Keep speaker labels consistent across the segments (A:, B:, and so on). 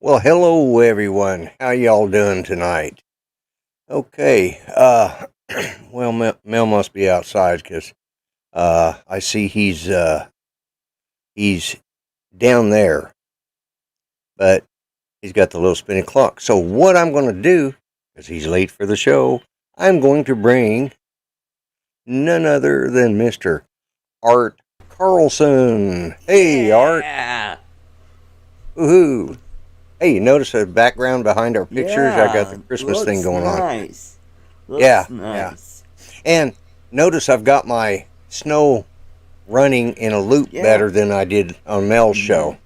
A: Well, hello everyone. How y'all doing tonight? Okay. Well, Mel must be outside because I see he's down there, but he's got the little spinning clock. So what I'm going to do, because he's late for the show, I'm going to bring none other than Mr. Art Carlson. Hey, Art.
B: Yeah.
A: Woohoo. Hey, you notice the background behind our pictures? I got the
B: Yeah.
A: Christmas thing
B: Looks
A: going on.
B: nice.
A: Yeah,
B: Looks
A: yeah.
B: nice.
A: And notice I've got my snow running in a loop
B: Yeah.
A: better than I did on Mel's show.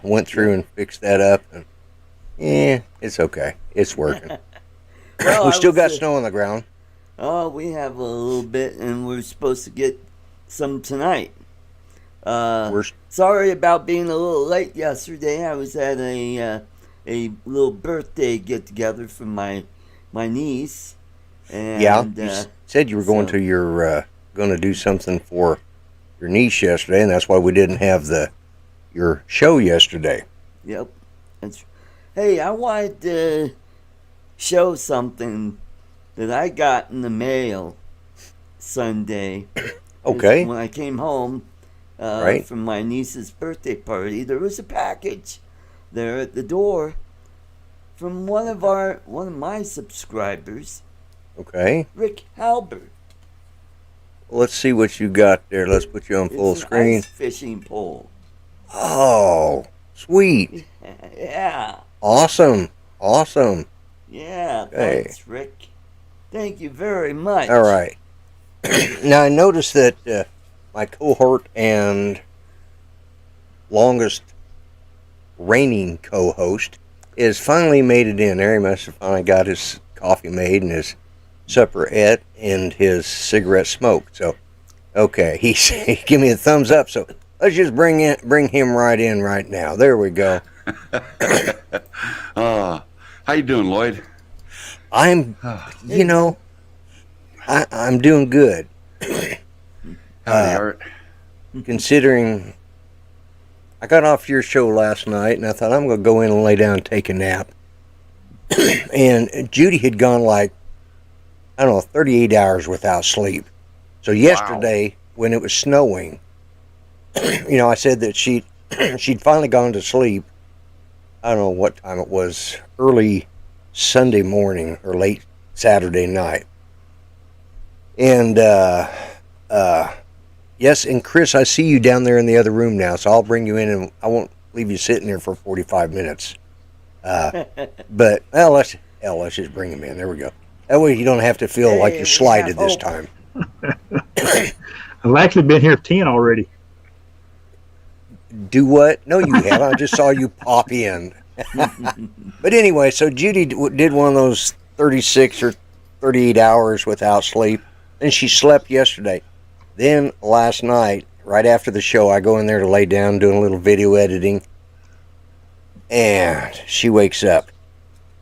A: Went through and fixed that up. And, it's okay. It's working.
B: Well,
A: We
B: I
A: still
B: was.
A: got snow on the ground.
B: Oh, we have a little bit, and we're supposed to get some tonight. Uh,
A: We're
B: Sorry about being a little late yesterday. I was at a little birthday get together for my niece,
A: yeah.
B: and
A: You said you were going
B: so
A: to do something for your niece yesterday, and that's why we didn't have your show yesterday.
B: yep. That's, hey, I wanted to show something that I got in the mail Sunday.
A: Okay.
B: When I came home
A: Right.
B: from my niece's birthday party, there was a package there at the door from one of my subscribers,
A: Okay.
B: Rick Halbert.
A: Let's see what you got there. Let's put you on full
B: It's an
A: screen.
B: ice fishing pole.
A: Oh, sweet.
B: Yeah,
A: Awesome. Awesome.
B: yeah.
A: Okay.
B: Thanks, Rick. Thank you very much.
A: All right. Now I noticed that my cohort and longest reigning co-host is finally made it in there. He must have finally got his coffee made and his supper et and his cigarette smoked. So, okay, he give me a thumbs up. So let's just bring him right in right now. There we go.
C: How you doing, Lloyd?
A: I'm, I'm doing good.
C: Howdy, Art.
A: Considering I got off your show last night and I thought I'm going to go in and lay down and take a nap. And Judy had gone like, I don't know, 38 hours without sleep. So yesterday, when it was snowing, I said that she'd finally gone to sleep. I don't know what time it was, early Sunday morning or late Saturday night. And, yes, and Chris, I see you down there in the other room now, so I'll bring you in and I won't leave you sitting there for 45 minutes. But, let's just bring him in. There we go. That way you don't have to feel like you're slighted this time.
D: I've actually been here 10 already.
A: Do what? No, you haven't. I just saw you pop in. But anyway, so Judy did one of those 36 or 38 hours without sleep, and she slept yesterday. Then last night, right after the show, I go in there to lay down doing a little video editing, and she wakes up.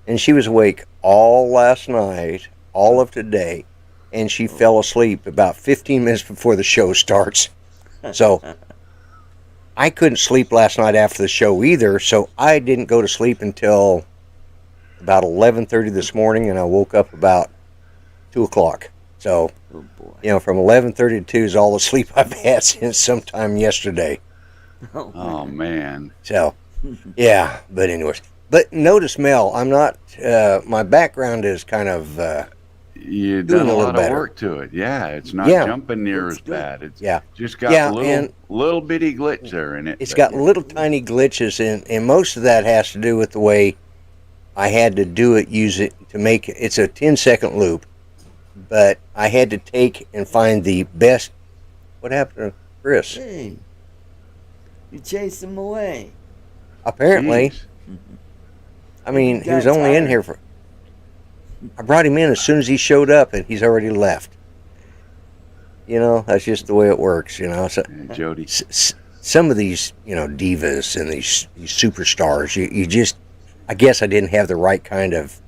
A: And she was awake all last night, all of today, and she fell asleep about 15 minutes before the show starts. So I couldn't sleep last night after the show either, so I didn't go to sleep until about 11:30 this morning, and I woke up about 2 o'clock. So, from 11:30 to 2 is all the sleep I've had since sometime yesterday.
C: Oh, man.
A: So, yeah, but anyways. But notice, Mel, I'm not, my background is kind of,
C: You've
A: doing
C: done
A: a
C: a
A: little
C: lot of
A: better.
C: work to it. Yeah, it's not
A: Yeah.
C: jumping near as
B: Looks good.
C: bad. It's
A: Yeah.
C: just got
A: Yeah,
C: little,
A: and
C: little bitty glitch there in it.
A: it's
C: but
A: got little tiny glitches, and most of that has to do with the way I had to do it, use it to make it. It's a 10-second loop, but I had to take and find the best. What happened to Chris?
B: Hey, you chased him away.
A: Apparently,
C: Jeez.
A: I mean,
B: You
A: he was
B: got
A: only in
B: tired.
A: here for. I brought him in as soon as he showed up, and he's already left. That's just the way it works. So
C: Yeah, Jody.
A: some of these, divas and these superstars, you just, I guess I didn't have the right kind of,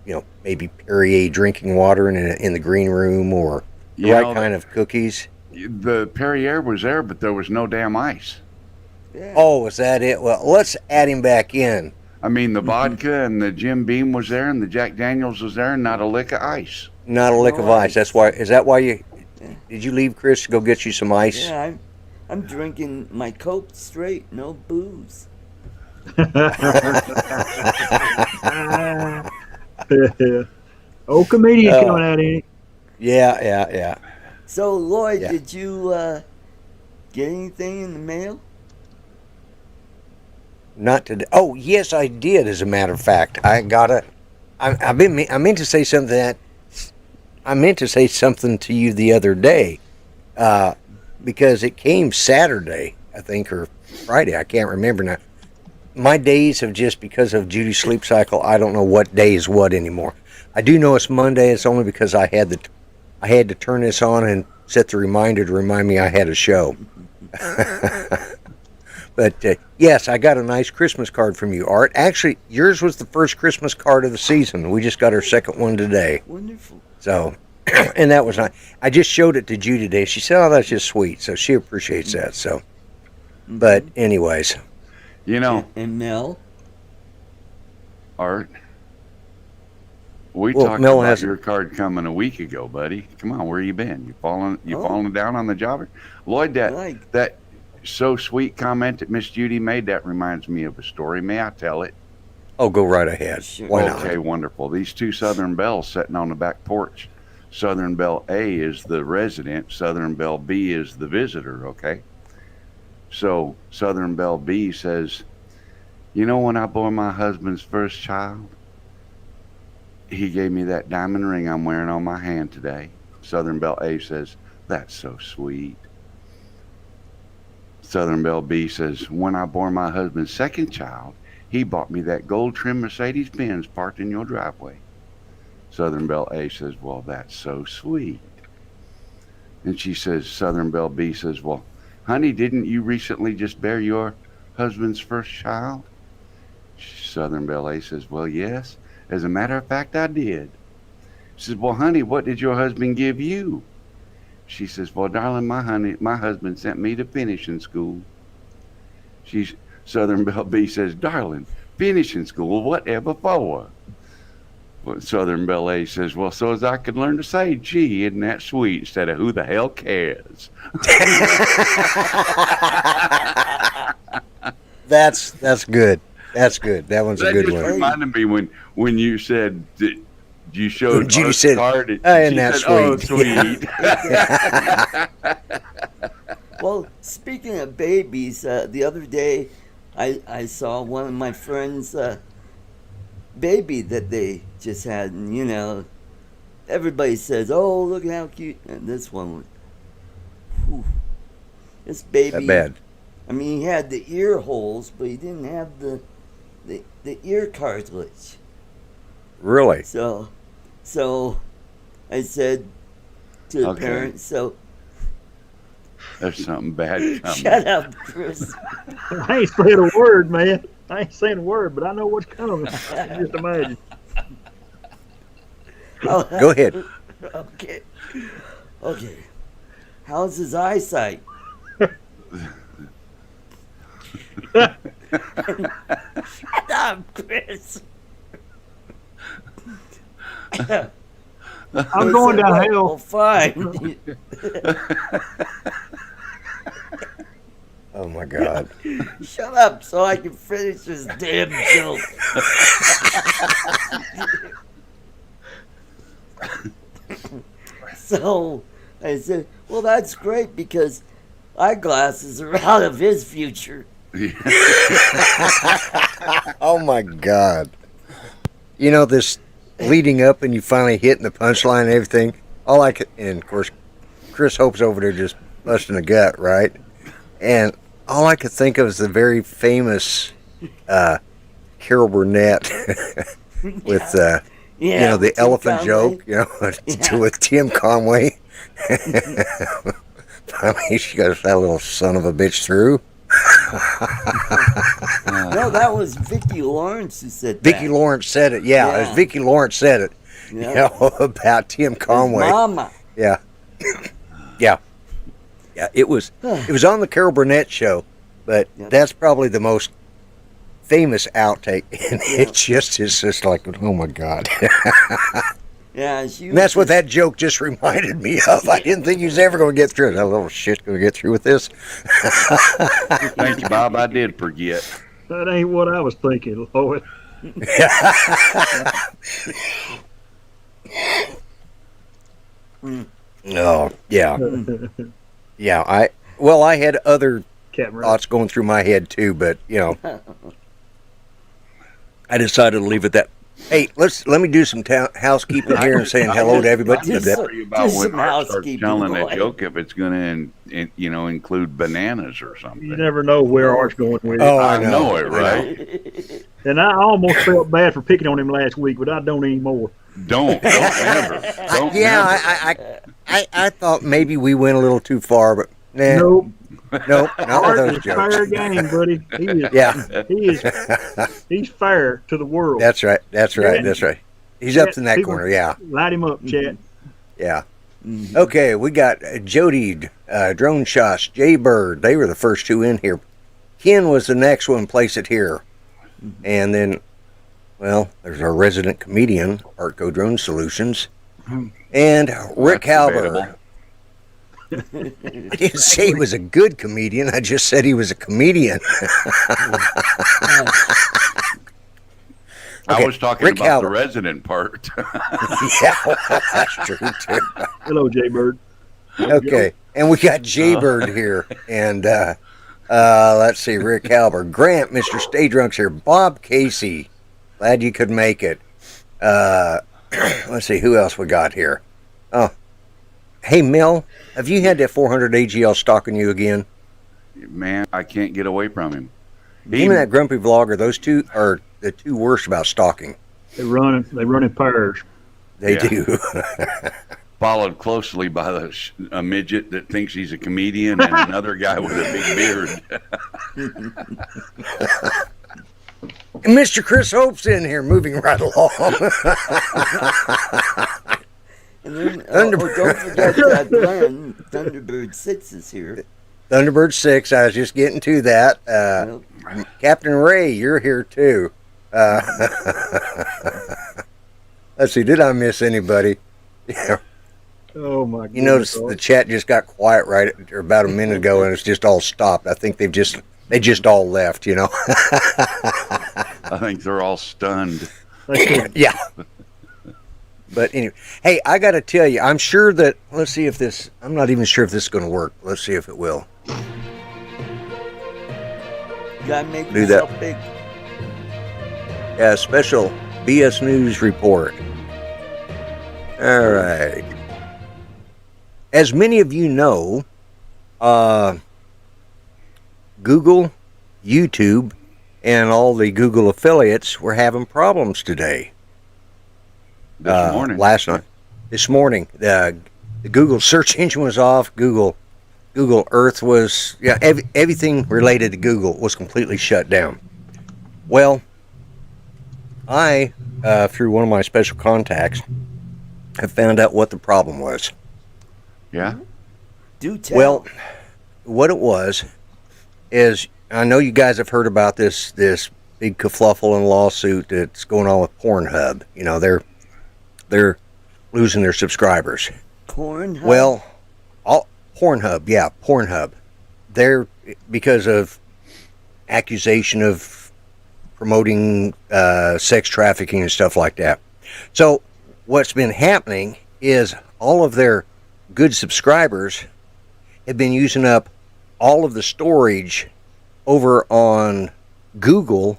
A: maybe Perrier drinking water in the green room or the right kind of cookies.
C: The Perrier was there, but there was no damn ice.
B: Yeah.
A: Oh, is that it? Well, let's add him back in.
C: I mean, the vodka and the Jim Beam was there, and the Jack Daniels was there, and not a lick of ice.
A: Not a lick
B: No
A: of ice.
B: ice.
A: That's why. Is that why you?
B: Yeah.
A: Did you leave, Chris, to go get you some ice?
B: Yeah, I'm drinking my Coke straight, no booze.
D: Old comedian
A: Oh.
D: coming out, ain't
A: Yeah.
B: So, Lloyd,
A: Yeah.
B: did you get anything in the mail?
A: Not today. Oh, yes, I did. As a matter of fact, I got a. I meant to say something that. I meant to say something to you the other day, because it came Saturday, I think, or Friday. I can't remember now. My days have just, because of Judy's sleep cycle, I don't know what day is what anymore. I do know it's Monday. It's only because I had to turn this on and set the reminder to remind me I had a show. But yes, I got a nice Christmas card from you, Art. Actually, yours was the first Christmas card of the season. We just got our second one today.
B: Wonderful.
A: So, and that was nice. I just showed it to Judy today. She said, "Oh, that's just sweet." So she appreciates that. So, but anyways,
C: You know,
B: And Mel?
C: Art, we
A: Well,
C: talked
A: Mel
C: about
A: hasn't-
C: your card coming a week ago, buddy. Come on, where you been? You
B: Oh.
C: falling down on the job? Lloyd,
B: Like-
C: that so sweet comment that Miss Judy made, that reminds me of a story. May I tell it?
A: oh, go right ahead.
B: Sure.
A: Why not?
C: Okay, wonderful. These two Southern Bells sitting on the back porch. Southern Belle A is the resident. Southern Belle B is the visitor, okay? So Southern Belle B says, you know, when I bore my husband's first child, he gave me that diamond ring I'm wearing on my hand today. Southern Belle A says, that's so sweet. Southern Belle B says, when I bore my husband's second child, he bought me that gold trim Mercedes Benz parked in your driveway. Southern Belle A says, well, that's so sweet. And she says, Southern Belle B says, well, honey, didn't you recently just bear your husband's first child? Southern Belle A says, well, yes. As a matter of fact, I did. She says, well, honey, what did your husband give you? She says, well, darling, my husband sent me to finishing school. Southern Belle B says, darling, finishing school, whatever for? Well, Southern Belle A says, well, so as I could learn to say, gee, isn't that sweet, instead of who the hell cares?
A: That's good. That's good. That one's a
C: That
A: good
C: just
A: one.
C: reminded me when you said that you showed
A: Judy
C: Art's
A: said,
C: card. And
A: "Oh, isn't
C: she
A: that
C: said, oh, sweet.
B: Well, speaking of babies, the other day I saw one of my friends' baby that they just had, and you know, everybody says, "Oh, look how cute!" And this one was, whew, this baby.
A: That bad.
B: I mean, he had the ear holes, but he didn't have the ear cartilage.
A: Really?
B: So I said to the
C: Okay.
B: parents, "So
C: There's something bad coming.
B: shut up, Chris."
D: I ain't saying a word, man. I ain't saying a word, but I know what's coming. Just imagine.
A: Go ahead.
B: Okay. Okay. How's his eyesight? Shut up, Chris.
D: I'm going downhill.
B: Well, fine.
A: Oh my God.
B: Shut up so I can finish this damn joke. So I said, well, that's great because eyeglasses are out of his future.
A: Oh my God. You know, this leading up and you finally hitting the punchline and everything. And of course, Chris Hope's over there just busting a gut, right? And all I could think of is the very famous Carol Burnett with
B: Yeah,
A: you know, the
B: with Tim
A: elephant
B: Conway.
A: joke, you know,
B: Yeah.
A: with Tim Conway. I mean, she got that little son of a bitch through.
B: No, that was Vicki Lawrence who said that.
A: Vicki Lawrence said it. Yeah,
B: Yeah.
A: it was Vicki Lawrence said it.
B: Yeah.
A: You know, about Tim
B: His
A: Conway.
B: mama.
A: Yeah. Yeah. Yeah, it was on the Carol Burnett show, but
B: Yeah.
A: that's probably the most famous outtake, and it's just like, oh my god.
B: Yeah, she
A: And that's
B: was
A: what that joke just reminded me of. I didn't think he was ever going to get through it. That little shit's going to get through with this.
C: Thank you, Bob. I did forget.
D: That ain't what I was thinking, Lloyd.
A: Oh, yeah. Yeah, I had other
D: Captain Ray.
A: thoughts going through my head too, but I decided to leave it that. Hey, let me do some housekeeping here and saying hello to everybody.
B: Just
C: Worry about
B: some
C: when Art starts
B: housekeeping,
C: telling a
B: Lloyd.
C: joke if it's going to, include bananas or something.
D: You never know where Art's going with it.
A: Oh,
C: I
A: I
C: know
A: know
C: it, right?
D: And I almost felt bad for picking on him last week, but I don't anymore.
C: Don't ever. Don't
A: Yeah, I thought maybe we went a little too far, but nah,
D: Nope.
A: nope, not with
D: Art
A: those
D: is
A: jokes.
D: fair game, buddy.
A: Yeah,
D: He's fair to the world.
A: that's right. He's up in that
D: People-
A: corner. Yeah,
D: Light him up, chat.
A: yeah. Okay, we got Jody, Drone Shots, Jay Bird. They were the first two in here. Ken was the next one. Place it here, and then, well, there's our resident comedian, Artco Drone Solutions, and Rick
C: That's
A: Halber.
C: debatable.
A: I didn't say he was a good comedian. I just said he was a comedian.
C: I
A: Okay,
C: was talking
A: Rick
C: about
A: Halber.
C: the resident part.
A: Yeah, that's true too.
D: Hello, Jay Bird.
A: Okay, and we got Jay Bird here, and let's see, Rick Halber, Grant, Mr. Stay Drunk's here, Bob Casey. Glad you could make it. Let's see, who else we got here? Oh, hey Mel, have you had that 400 AGL stalking you again?
C: Man, I can't get away from him.
A: Him and that grumpy vlogger, those two are the two worst about stalking.
D: They run in pairs.
A: They
C: Yeah.
A: do.
C: Followed closely by a midget that thinks he's a comedian and another guy with a big beard.
A: And Mr. Chris Hope's in here, moving right along.
B: And then,
A: Thunderbird.
B: don't forget that Glenn, Thunderbird 6 is here.
A: Thunderbird 6, I was just getting to that.
B: Well,
A: Captain Ray, you're here too. Let's see, did I miss anybody? Yeah.
D: Oh my god!
A: You notice the chat just got quiet right or about a minute ago, and it's just all stopped. I think they just all left.
C: I think they're all stunned.
A: Yeah. But anyway, hey, I got to tell you, I'm sure that. Let's see if this. I'm not even sure if this is going to work. Let's see if it will.
B: you gotta make
A: Do
B: yourself
A: that.
B: big.
A: Yeah, special BS News report. All right. As many of you know, Google, YouTube, and all the Google affiliates were having problems today.
C: This morning.
A: Last night. This morning. The Google search engine was off. Google Earth was, everything related to Google was completely shut down. Well, I, through one of my special contacts, have found out what the problem was.
C: Yeah?
B: Do tell.
A: Well, what it was is, I know you guys have heard about this big kerfluffle and lawsuit that's going on with Pornhub. They're losing their subscribers.
B: Pornhub?
A: Well, Pornhub. They're, because of accusation of promoting sex trafficking and stuff like that. So what's been happening is all of their good subscribers have been using up all of the storage over on Google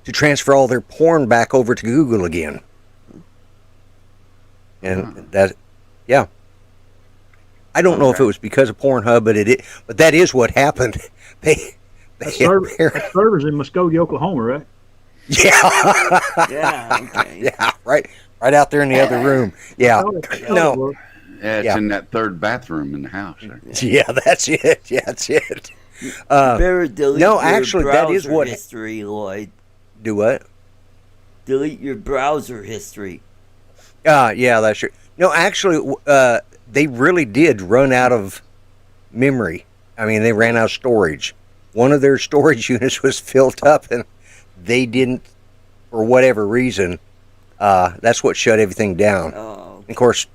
A: to transfer all their porn back over to Google again. And that, yeah. I don't know if it was because of Pornhub, but that is what happened. They
D: That server's in Muskogee, Oklahoma, right?
A: yeah,
B: Yeah, okay.
A: yeah, right out there in the other room. Yeah, no,
C: Yeah, it's
A: Yeah.
C: in that third bathroom in the house. There.
A: yeah, that's it. Yeah, that's it.
B: You better delete
A: no,
B: your
A: actually, that is
B: browser
A: what-
B: history, Lloyd.
A: Do what?
B: Delete your browser history.
A: Yeah, that's true. No, actually, they really did run out of memory. I mean, they ran out of storage. One of their storage units was filled up, and they didn't, for whatever reason, that's what shut everything down.
B: Oh,
A: Of course,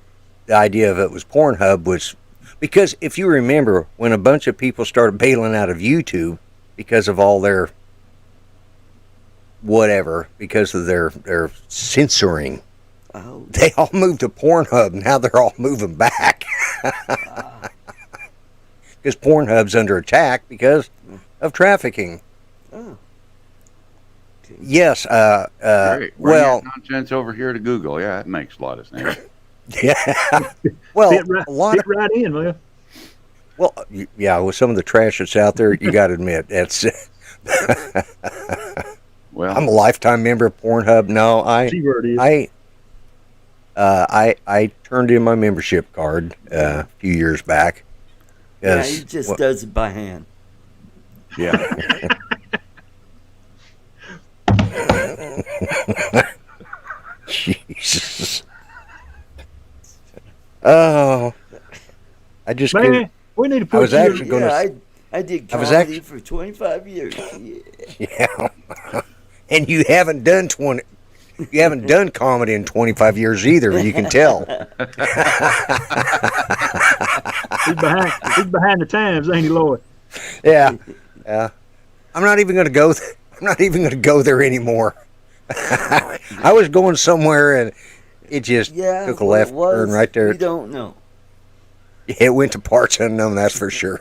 A: the idea of it was Pornhub was because if you remember when a bunch of people started bailing out of YouTube because of all their whatever, because of their censoring,
B: oh,
A: they all moved to Pornhub. Now they're all moving back because Pornhub's under attack because of trafficking.
B: oh. Okay.
A: Yes.
C: Great.
A: Well,
C: Nonsense over here to Google. Yeah, that makes a lot of sense.
A: yeah. Well, a lot
D: Fit right in, man.
A: Well, yeah, with some of the trash that's out there, you got to admit that's.
C: Well,
A: I'm a lifetime member of Pornhub. No,
D: T-word is.
A: I turned in my membership card a few years back.
B: Yeah, he just does it by hand.
C: yeah.
A: Jesus. Oh, I just
D: Man,
A: couldn't.
D: we need to
A: I
D: put
A: was
D: you.
A: actually gonna.
B: Yeah, I did
A: I was
B: comedy
A: actu-
B: for 25 years. Yeah.
A: Yeah, and you haven't done 20. You haven't done comedy in 25 years either. You can tell.
D: He's behind the times, ain't he, Lloyd?
A: Yeah, yeah. I'm not even going to go. I'm not even going to go there anymore. I was going somewhere and it just
B: Yeah,
A: took a
B: what it
A: left turn
B: was,
A: right there.
B: We don't know.
A: It went to parts unknown. That's for sure.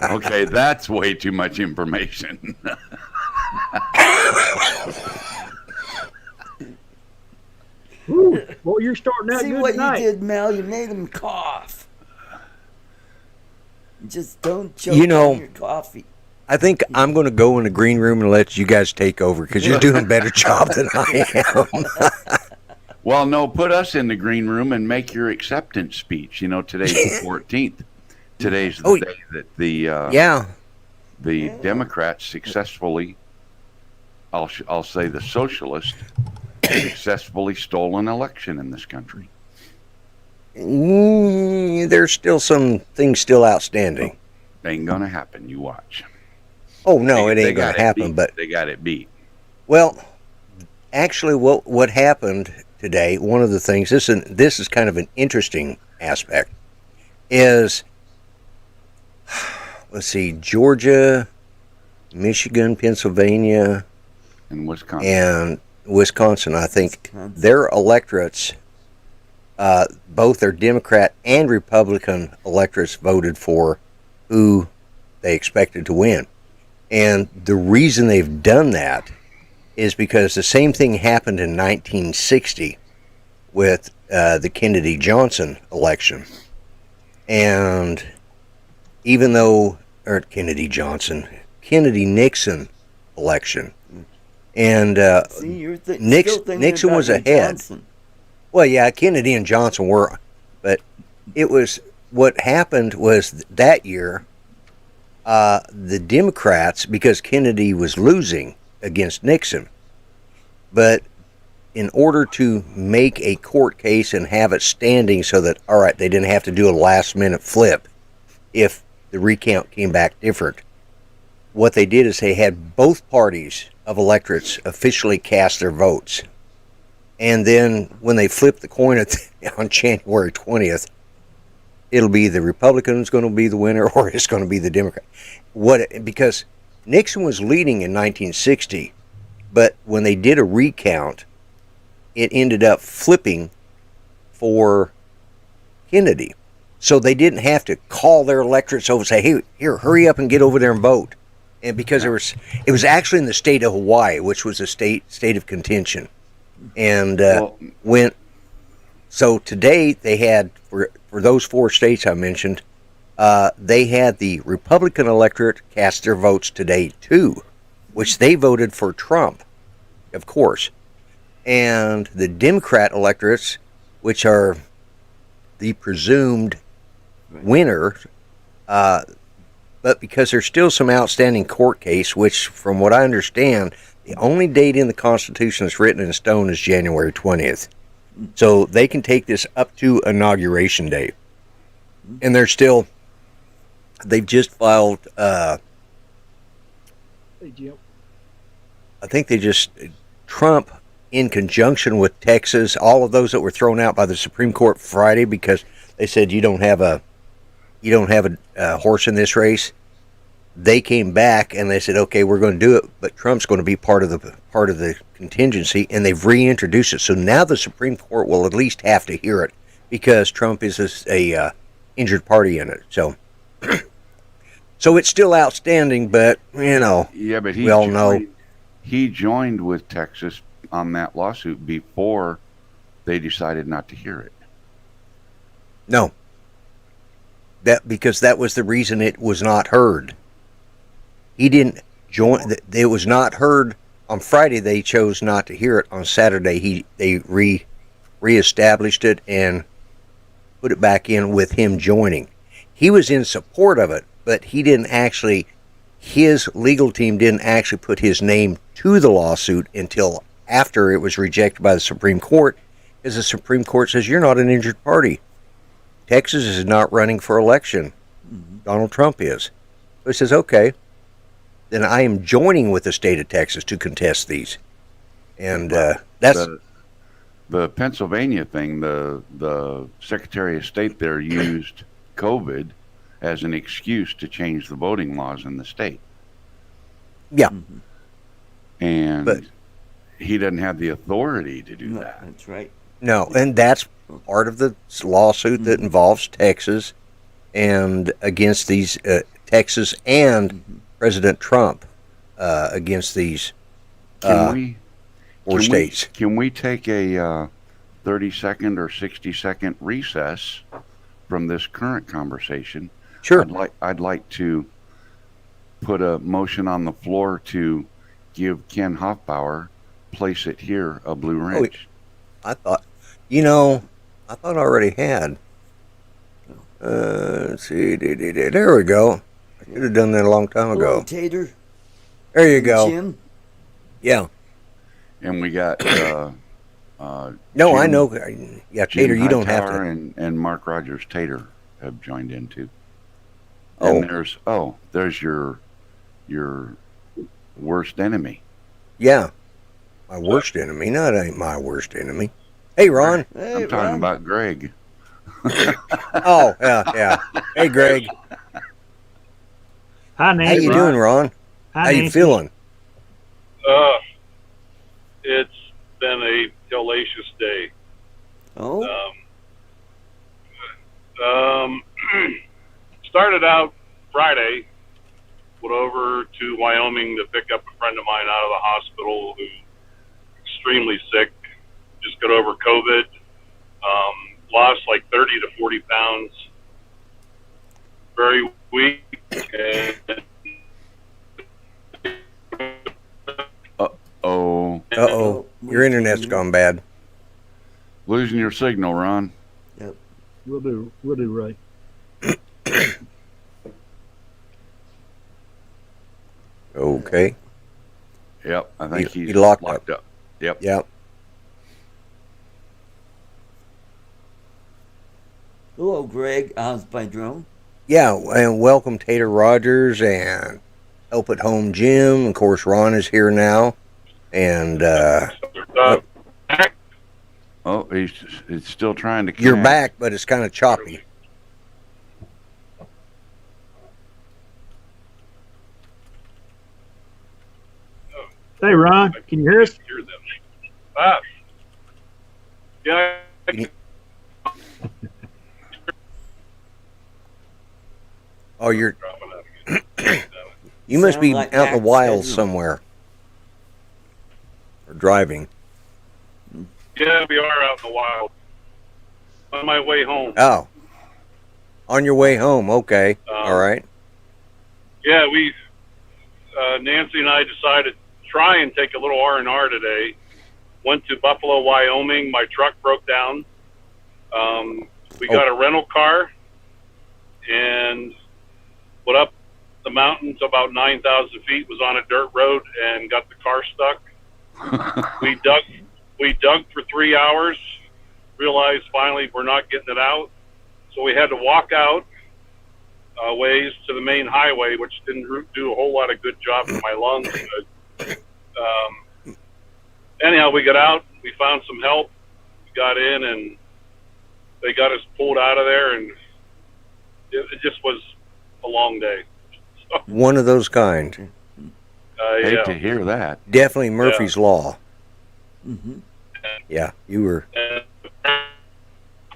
C: Okay, that's way too much information.
D: Woo, boy, you're starting out
B: See
D: good
B: what
D: tonight.
B: you did, Mel? You made him cough. Just don't choke
A: You know-
B: on your coffee.
A: I think I'm going to go in the green room and let you guys take over because you're doing a better job than I am.
C: Well, no, put us in the green room and make your acceptance speech. You know, today's the 14th. Today's the day that
A: Yeah.
C: the Democrats successfully, I'll say the socialists, successfully stole an election in this country.
A: There's still some things still outstanding.
C: Ain't gonna happen. You watch.
A: Oh no, it
C: They
A: ain't going
C: got
A: to happen.
C: beat.
A: But
C: They got it beat.
A: well, actually, what happened today? One of the things this is kind of an interesting aspect. Is let's see, Georgia, Michigan, Pennsylvania,
C: In Wisconsin.
A: and Wisconsin. I think
B: Wisconsin.
A: their electorates, both their Democrat and Republican electorates, voted for who they expected to win. And the reason they've done that is because the same thing happened in 1960 with the Kennedy-Johnson election. And even though, or Kennedy-Nixon election. And
B: See, you're
A: Nixon was ahead.
B: Johnson.
A: Well, yeah, Kennedy and Johnson were, but it was what happened was that year, the Democrats, because Kennedy was losing against Nixon, but in order to make a court case and have it standing so that, all right, they didn't have to do a last-minute flip if the recount came back different, what they did is they had both parties of electorates officially cast their votes. And then when they flip the coin on January 20th, it'll be the Republican's going to be the winner or it's going to be the Democrat. Because Nixon was leading in 1960, but when they did a recount, it ended up flipping for Kennedy. So they didn't have to call their electorates over and say, hey, here, hurry up and get over there and vote. And because it was actually in the state of Hawaii, which was a state of contention. And so today they had, for those four states I mentioned, they had the Republican electorate cast their votes today too, which they voted for Trump, of course. And the Democrat electorates, which are the presumed winner, but because there's still some outstanding court case, which from what I understand, the only date in the Constitution that's written in stone is January 20th. So they can take this up to Inauguration Day. And they've just filed,
D: Hey, Jim.
A: I think they just Trump, in conjunction with Texas, all of those that were thrown out by the Supreme Court Friday because they said you don't have a horse in this race. They came back and they said, okay, we're going to do it, but Trump's going to be part of the contingency, and they've reintroduced it. So now the Supreme Court will at least have to hear it because Trump is a injured party in it. So, so it's still outstanding, but
C: Yeah, but
A: we all know.
C: He joined with Texas on that lawsuit before they decided not to hear it.
A: No, because that was the reason it was not heard. He didn't join. It was not heard on Friday. They chose not to hear it. On Saturday, they reestablished it and put it back in with him joining. He was in support of it, but he didn't actually. His legal team didn't actually put his name to the lawsuit until after it was rejected by the Supreme Court, because the Supreme Court says you're not an injured party. Texas is not running for election. Donald Trump is. So he says, okay, then I am joining with the state of Texas to contest these. And that's...
C: The Pennsylvania thing, the Secretary of State there used COVID as an excuse to change the voting laws in the state.
A: Yeah.
C: And he doesn't have the authority to do that.
B: That's right.
A: No, and that's part of the lawsuit that involves Texas and against these Texas and President Trump against these four states.
C: Can we take a 30-second or 60-second recess from this current conversation?
A: Sure.
C: I'd like to put a motion on the floor to give Ken Hoffbauer, Place It Here, a blue wrench.
A: I thought I already had. Let's see. There we go. I should have done that a long time ago.
B: Hello, Tater.
A: There you go.
B: Jim.
A: Yeah.
C: And we got
A: No,
C: Jim,
A: I know. Yeah,
C: Jim
A: Tater, you don't have
C: Hightower
A: to.
C: and Mark Rogers Tater have joined in too.
A: Oh.
C: And there's your worst enemy.
A: Yeah. My worst enemy. No, it ain't my worst enemy. Hey, Ron.
B: Hey,
C: I'm talking
B: Ron.
C: about Greg.
A: Oh, yeah. Hey, Greg.
D: Hi,
A: How
D: Nancy.
A: you doing, Ron?
D: Hi,
A: How you
D: Nancy.
A: feeling?
E: It's been a hellacious day.
B: Oh,
E: Started out Friday, went over to Wyoming to pick up a friend of mine out of the hospital who's extremely sick, just got over COVID, lost like 30 to 40 pounds, very weak, and
A: Uh-oh. Your internet's gone bad.
C: Losing your signal, Ron.
D: We'll do right.
A: Okay.
C: Yep, I think
A: He
C: he's
A: locked
C: up. Yep.
A: Yep.
B: hello, Greg. How's my drone?
A: Yeah, and welcome Tater Rogers and Help at Home Jim. Of course, Ron is here now. And
C: Oh, it's still trying to connect.
A: you're back, but it's kind of choppy.
D: Hey, Ron, can you hear us?
E: hear them. Ah. Yeah,
A: Oh, you're
E: dropping out again.
A: you must
B: Sound
A: be
B: like
A: out in the
B: Max
A: wilds
B: Bedroom.
A: somewhere. Or driving.
E: Yeah, we are out in the wild. On my way home.
A: Oh. On your way home, okay. All right.
E: Yeah, we Nancy and I decided to try and take a little R&R today. Went to Buffalo, Wyoming. My truck broke down. We got a rental car and went up the mountain to about 9,000 feet. Was on a dirt road and got the car stuck. We dug for 3 hours. Realized finally we're not getting it out, so we had to walk out ways to the main highway, which didn't do a whole lot of good job for my lungs. Anyhow, we got out. We found some help. We got in, and they got us pulled out of there, and it just was a long day. So,
A: One of those kind.
C: Hate
E: yeah.
C: to hear that.
A: Definitely Murphy's Law.
B: Mm-hmm.
A: Yeah, you were.
E: And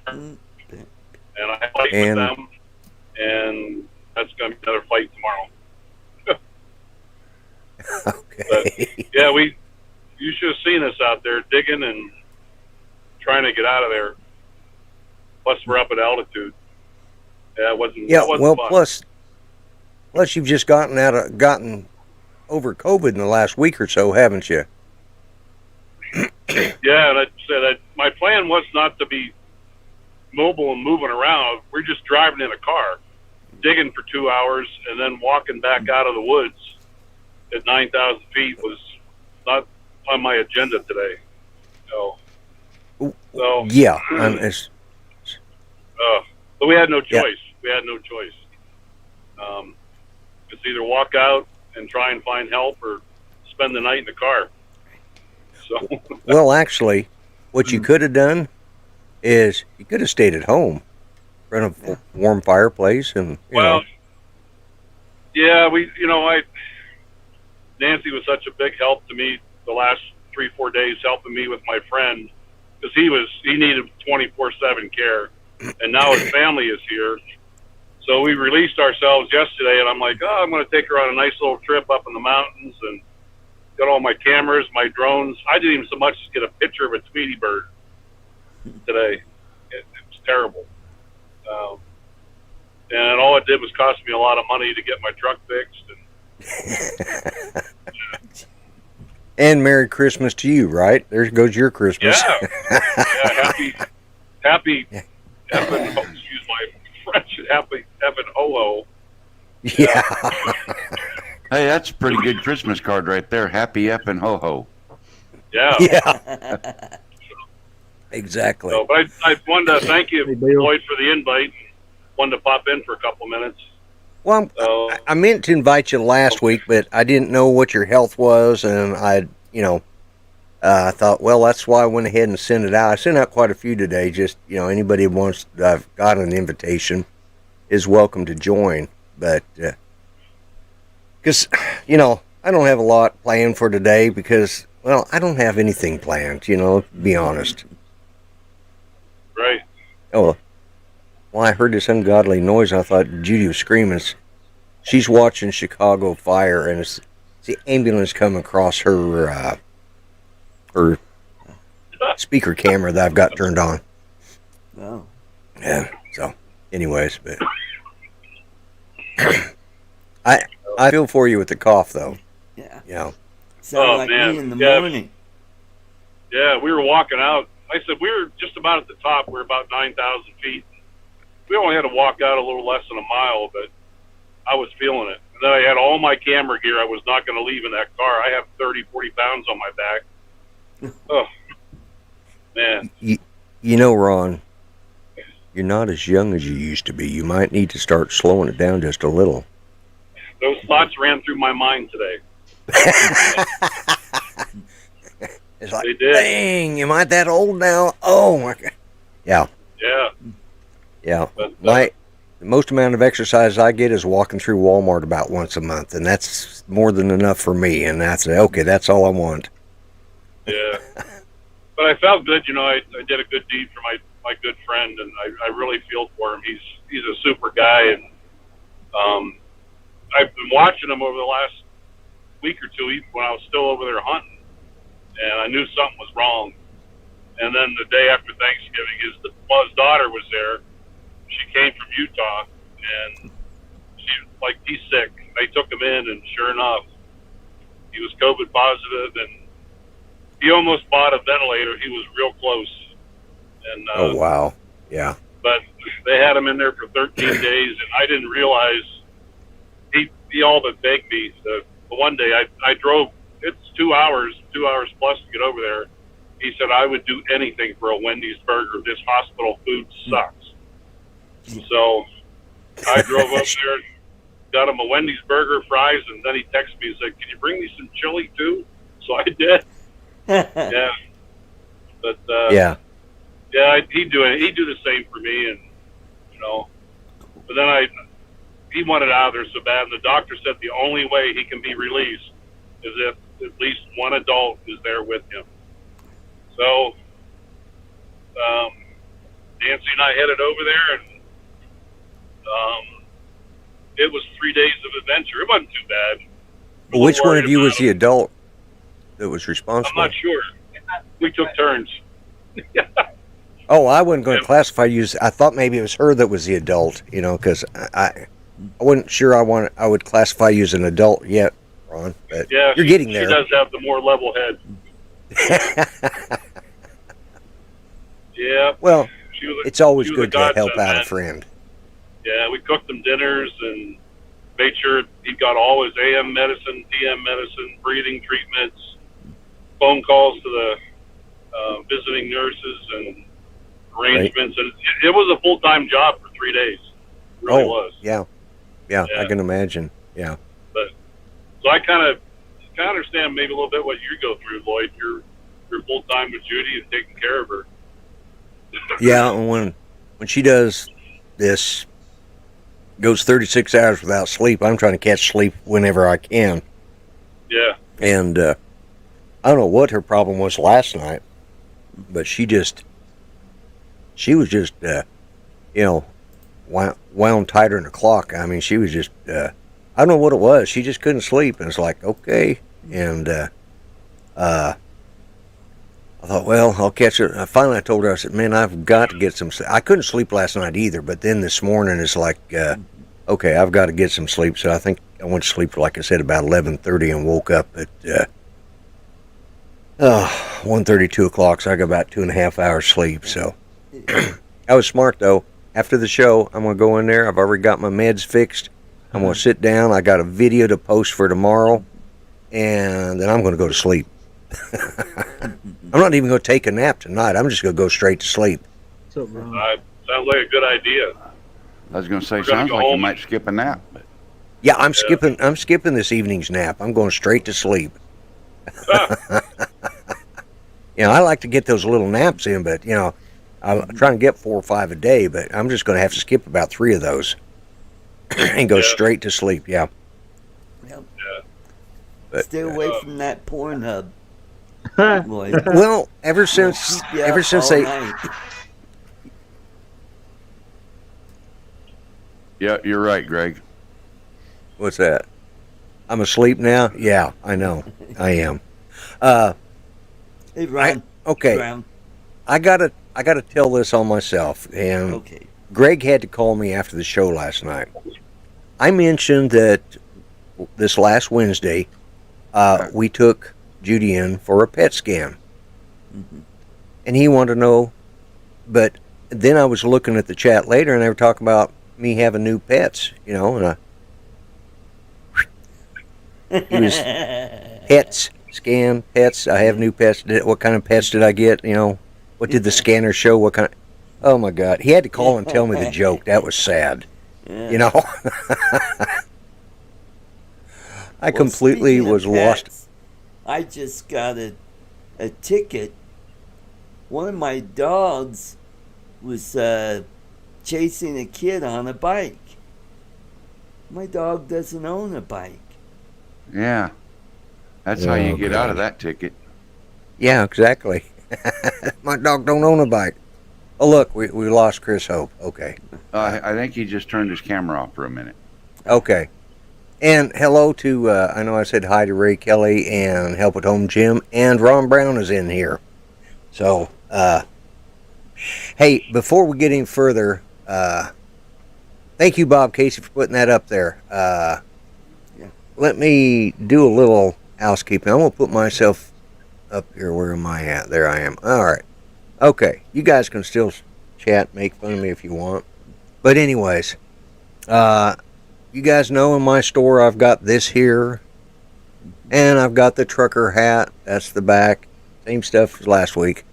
E: I fight
A: And-
E: with them, and that's going to be another fight tomorrow.
A: Okay.
E: Yeah, you should have seen us out there digging and trying to get out of there. Plus, we're up at altitude. Yeah, it wasn't.
A: Yeah,
E: That wasn't
A: well,
E: fun.
A: plus you've just gotten over COVID in the last week or so, haven't you?
E: Yeah, and I said my plan was not to be mobile and moving around. We're just driving in a car, digging for 2 hours, and then walking back out of the woods at 9,000 feet was not on my agenda today. So
A: Yeah,
E: but we had no
A: Yeah.
E: choice. We had no choice. It's either walk out and try and find help or spend the night in the car. So
A: well, actually, what you could have done is you could have stayed at home, run a warm fireplace, and you know.
E: yeah, Nancy was such a big help to me the last 3-4 days, helping me with my friend because he needed 24/7 care, and now his family is here. So we released ourselves yesterday, and I'm like, I'm going to take her on a nice little trip up in the mountains and got all my cameras, my drones. I didn't even so much as get a picture of a Tweety bird today. It was terrible. And all it did was cost me a lot of money to get my truck fixed.
A: And Merry Christmas to you, right? There goes your Christmas.
E: Yeah, happy, effing, excuse my French, happy effing ho-ho.
A: Yeah.
C: Hey, that's a pretty good Christmas card right there. Happy effing ho-ho.
E: Yeah.
A: Yeah. Exactly.
E: So, but I wanted to thank you,
D: Hey, Bill.
E: Lloyd, for the invite. Wanted to pop in for a couple minutes.
A: Well, I meant to invite you last week, but I didn't know what your health was, and I thought, well, that's why I went ahead and sent it out. I sent out quite a few today. Just anybody who wants, I've got an invitation, is welcome to join. But because I don't have a lot planned for today because, well, I don't have anything planned. To be honest.
E: Right.
A: Oh, well, I heard this ungodly noise. I thought Judy was screaming. She's watching Chicago Fire, and it's the ambulance coming across her speaker camera that I've got turned on.
B: Wow.
A: Yeah. So, anyways, but I feel for you with the cough, though.
B: Yeah. Sound like
E: man.
B: me in the
E: Yeah.
B: morning.
E: Yeah, we were walking out. Like I said, we were just about at the top. We're about 9,000 feet. We only had to walk out a little less than a mile, but I was feeling it. And then I had all my camera gear. I was not going to leave in that car. I have 30, 40 pounds on my back. Oh, man.
A: Ron, you're not as young as you used to be. You might need to start slowing it down just a little.
E: Those thoughts ran through my mind today.
A: It's like,
E: They did.
A: dang, am I that old now? Oh, my God. Yeah.
E: Yeah. But,
A: The most amount of exercise I get is walking through Walmart about once a month, and that's more than enough for me. And that's okay. That's all I want.
E: Yeah. But I felt good. I did a good deed for my good friend, and I really feel for him. He's a super guy, and I've been watching him over the last week or two, even when I was still over there hunting, and I knew something was wrong. And then the day after Thanksgiving, his daughter was there. She came from Utah, and he's sick. They took him in, and sure enough, he was COVID positive, and he almost bought a ventilator. He was real close. And
A: Oh, wow. Yeah.
E: but they had him in there for 13 days, and I didn't realize he all but begged me. The one day I drove, it's 2 hours plus to get over there. He said, I would do anything for a Wendy's burger. This hospital food sucks. So I drove up there, got him a Wendy's burger, fries, and then he texted me and said, can you bring me some chili too? so I did. Yeah, but
A: Yeah.
E: yeah, he'd do the same for me, and you know. But then he wanted out of there so bad, and the doctor said the only way he can be released is if at least one adult is there with him. So Nancy and I headed over there, and it was 3 days of adventure. It wasn't too bad.
A: Which one of you was the adult that was
E: I'm
A: responsible?
E: not sure. We took turns.
A: Oh, I wasn't going to classify you as. I thought maybe it was her that was the adult. You know, because I wasn't sure I would classify you as an adult yet, Ron. But
E: Yeah,
A: you're getting there.
E: She does have the more level head. Yeah.
A: Well,
E: She was
A: it's always
E: she was
A: good to help
E: godsend,
A: out
E: man.
A: a friend.
E: Yeah, we cooked him dinners and made sure he got all his AM medicine, PM medicine, breathing treatments, phone calls to the visiting nurses and arrangements. And it was a full-time job for 3 days. It really was.
A: Yeah, I can imagine. Yeah.
E: So I kind of understand maybe a little bit what you go through, Lloyd. You're full-time with Judy and taking care of her.
A: Yeah, and when she does this, goes 36 hours without sleep, I'm trying to catch sleep whenever I can.
E: Yeah.
A: And I don't know what her problem was last night, but she was just, wound tighter than a clock. I mean, she was just, I don't know what it was. She just couldn't sleep. And it's like, okay. And I thought, well, I'll catch it. Finally, I told her, I said, man, I've got to get some sleep. I couldn't sleep last night either, but then this morning it's like, okay, I've got to get some sleep. So I think I went to sleep, like I said, about 11:30 and woke up at 1:30, 2 o'clock. So I got about 2.5 hours sleep. So I was smart, though. After the show, I'm going to go in there. I've already got my meds fixed. I'm going to sit down. I got a video to post for tomorrow, and then I'm going to go to sleep. I'm not even going to take a nap tonight. I'm just going to go straight to sleep.
D: So, Ron,
E: Sounds like a good idea.
C: I was going to say,
E: We're gonna
C: sounds
E: go
C: like you
E: home.
C: might skip a nap. But
A: Yeah, I'm skipping this evening's nap. I'm going straight to sleep. I like to get those little naps in, but I'm trying to get 4 or 5 a day, but I'm just going to have to skip about 3 of those and go straight to sleep. Yeah.
B: Yep.
E: Yeah.
A: But,
B: Stay away from that Pornhub, Lloyd.
A: well, ever since
B: Keep you up all
A: they
B: night.
C: yeah, you're right, Greg.
A: what's that? I'm asleep now. Yeah, I know. I am.
B: Hey, Ron.
A: Okay.
B: Ron.
A: I gotta tell this on myself, and
B: Okay.
A: Greg had to call me after the show last night. I mentioned that this last Wednesday, we took Judy in for a PET scan, and he wanted to know. But then I was looking at the chat later, and they were talking about me having new pets, and he was pets scan pets. I have new pets. What kind of pets did I get? What did the scanner show? What kind of? Oh my God! He had to call and tell me the joke. That was sad.
B: Yeah.
A: I completely
B: speaking of
A: was lost.
B: pets, I just got a ticket. One of my dogs was chasing a kid on a bike. My dog doesn't own a bike.
C: Yeah. That's how you get out of that ticket.
A: Yeah, exactly. My dog don't own a bike. Oh, look, we lost Chris Hope. Okay.
C: I think he just turned his camera off for a minute.
A: Okay. And hello to, I know I said hi to Ray Kelly and Help at Home Jim, and Ron Brown is in here. So, hey, before we get any further, thank you, Bob Casey, for putting that up there. Let me do a little housekeeping. I'm going to put myself up here. Where am I at? There I am. All right. Okay. You guys can still chat, make fun of me if you want. But anyways, you guys know in my store I've got this here, and I've got the trucker hat. That's the back. Same stuff as last week.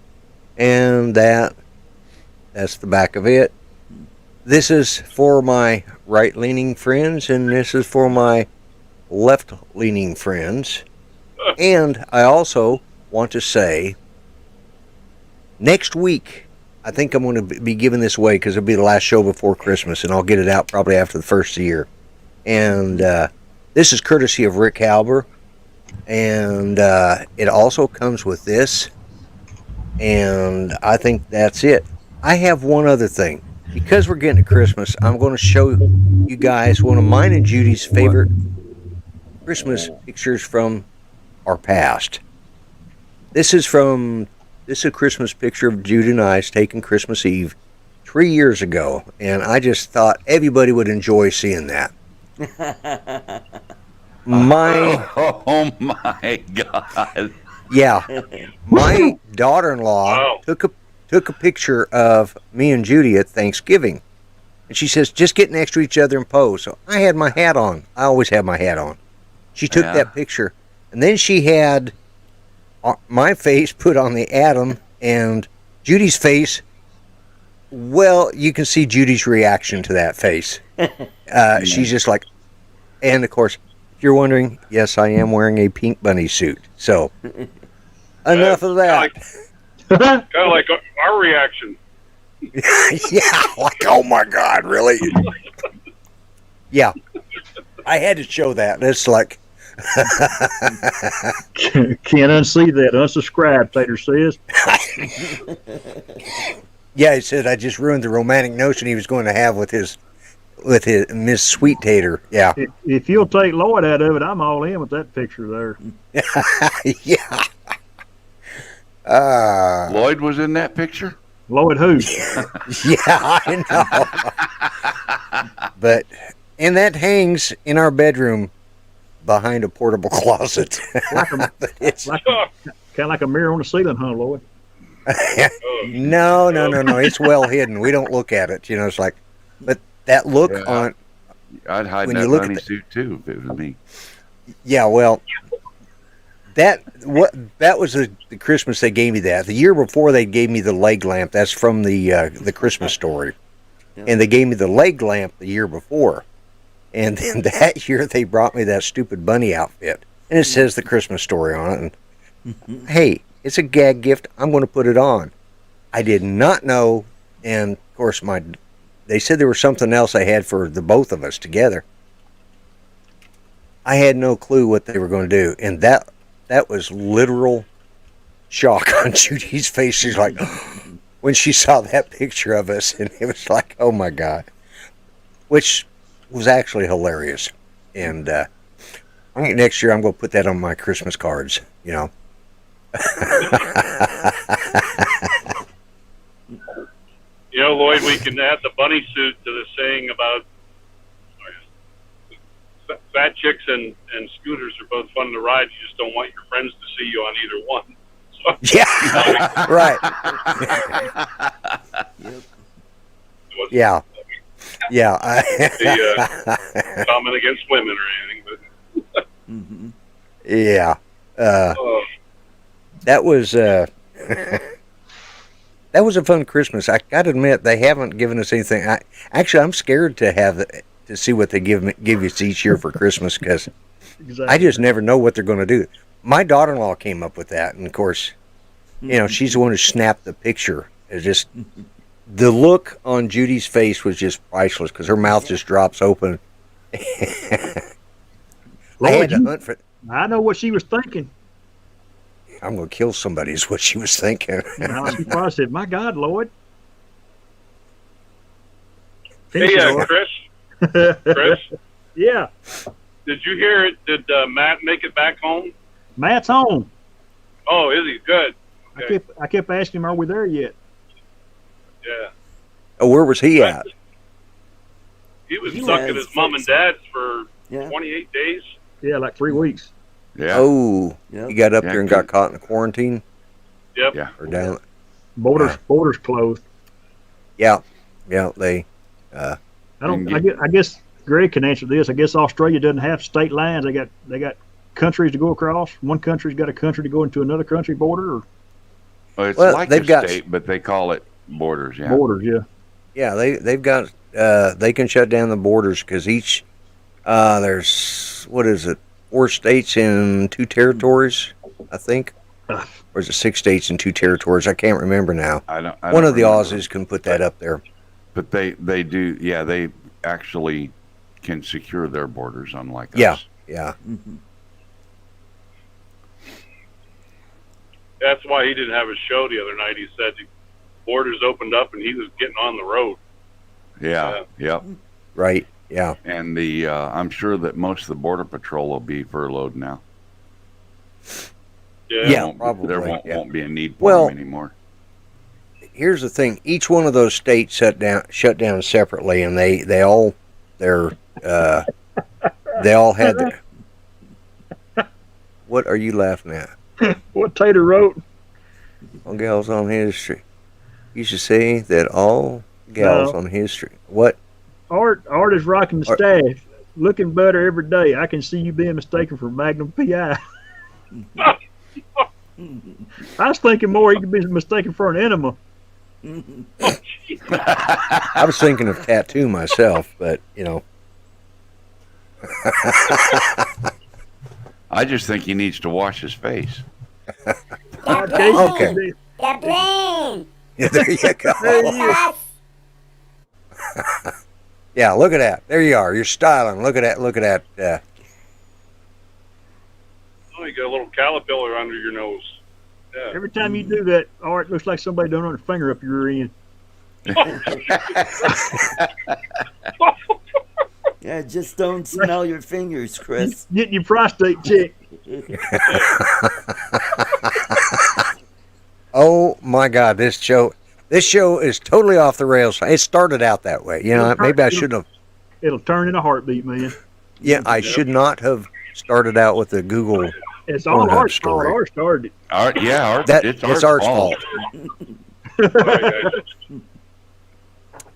A: And that's the back of it. This is for my right-leaning friends, and this is for my left-leaning friends. And I also want to say, next week, I think I'm going to be giving this away because it'll be the last show before Christmas, and I'll get it out probably after the first of the year. And this is courtesy of Rick Halber, and it also comes with this, and I think that's it. I have one other thing. Because we're getting to Christmas, I'm going to show you guys one of mine and Judy's favorite Christmas pictures from our past. This is a Christmas picture of Judy and I taken Christmas Eve 3 years ago, and I just thought everybody would enjoy seeing that.
C: Oh my God!
A: Yeah, my daughter-in-law took a picture of me and Judy at Thanksgiving, and she says, "Just get next to each other and pose." So I had my hat on. I always have my hat on. She took that picture, and then she had my face put on the Adam and Judy's face. Well, you can see Judy's reaction to that face. She's just like, and of course, if you're wondering, yes, I am wearing a pink bunny suit. So, enough of that.
E: Kind of like our reaction.
A: Yeah, like, oh my God, really? Yeah, I had to show that. It's like,
D: Can't unsee that. Unsubscribe, Tater says.
A: yeah, he said I just ruined the romantic notion he was going to have with his Miss Sweet Tater. Yeah.
D: If you'll take Lloyd out of it, I'm all in with that picture there.
A: Yeah.
C: Lloyd was in that picture.
D: Lloyd who?
A: Yeah, I know. And that hangs in our bedroom behind a portable closet.
D: Kind of like a mirror on the ceiling, huh, Lloyd?
A: No. It's well hidden. We don't look at it. It's like, but that look on.
C: I'd hide
A: when
C: that
A: you look
C: bunny
A: at
C: suit too if it was me.
A: Yeah, well, that was the Christmas they gave me that. The year before they gave me the leg lamp. That's from the Christmas Story, and they gave me the leg lamp the year before, and then that year they brought me that stupid bunny outfit, and it says the Christmas Story on it. And hey, it's a gag gift. I'm going to put it on. I did not know, and of course they said there was something else I had for the both of us together. I had no clue what they were going to do, and that was literal shock on Judy's face. She's like, when she saw that picture of us, and it was like, oh my God, which was actually hilarious. And I think next year I'm going to put that on my Christmas cards.
E: Lloyd, we can add the bunny suit to the saying about fat chicks and scooters are both fun to ride. You just don't want your friends to see you on either one. So,
A: yeah, right. Yeah.
E: The comment against women or anything, but
A: yeah. That was that was a fun Christmas. I got to admit, they haven't given us anything. I'm scared to see what they give us each year for Christmas because I just never know what they're going to do. My daughter-in-law came up with that, and of course, she's the one who snapped the picture. It's just the look on Judy's face was just priceless because her mouth just drops open.
D: Lord, I know what she was thinking.
A: I'm going to kill somebody is what she was thinking.
D: She probably said, "My God, Lloyd."
E: Hey, Chris.
D: Yeah.
E: Did you hear it? Did Matt make it back home?
D: Matt's home.
E: Oh, is he? Good. Okay.
D: I kept asking him, "Are we there yet?"
E: Yeah.
A: Oh, where was he at?
E: He was stuck at his mom and dad's for 28 days.
D: Yeah, like 3 weeks.
C: Yeah.
A: Oh, he got up there and got caught in the quarantine?
E: Yep.
C: Yeah.
A: Or down?
D: Borders closed.
A: Yeah. Yeah, they...
D: I guess Greg can answer this. I guess Australia doesn't have state lines. They got countries to go across. One country's got a country to go into another country border. Or...
C: Well, like they've got state, but they call it borders. Yeah.
D: Borders, yeah.
A: Yeah, they've got... they can shut down the borders because each... there's... What is it? 4 states and 2 territories, I think. Or is it 6 states and 2 territories? I can't remember now.
C: I don't
A: One of the
C: remember.
A: Aussies can put that up there.
C: But they do, yeah, they actually can secure their borders, unlike
A: Yeah,
C: us.
A: yeah.
E: That's why he didn't have a show the other night. He said the borders opened up and he was getting on the road.
C: Yeah, yep.
A: Right, yeah.
C: And I'm sure that most of the Border Patrol will be furloughed now.
A: Yeah, probably.
C: There
A: yeah.
C: won't be a need for them anymore.
A: Here's the thing: each one of those states shut down separately, and they all had their. What are you laughing at?
D: What Tater wrote?
A: All gals on his street. You should say that all gals on his street. What?
D: Art is rocking the staff, looking better every day. I can see you being mistaken for Magnum PI. I was thinking more he could be mistaken for an enema.
A: I was thinking of tattoo myself, but
C: I just think he needs to wash his face.
A: Okay.
F: The brain.
A: Yeah, there you go.
D: There he is.
A: Yeah, look at that. There you are. You're styling. Look at that. Look at that.
E: Oh, you got a little caterpillar under your nose. Yeah.
D: Every time you do that, Art, looks like somebody done run a finger up your rear end.
B: Yeah, just don't smell your fingers, Chris.
D: Getting your prostate checked.
A: Oh my God, this show is totally off the rails. It started out that way. Maybe I shouldn't have.
D: It'll turn in a heartbeat, man.
A: Yeah, I should not have started out with the Google.
D: It's all
A: Pornhub
D: Art's fault.
A: story.
D: Art started it.
C: Art, yeah, Art,
A: It's Art's fault.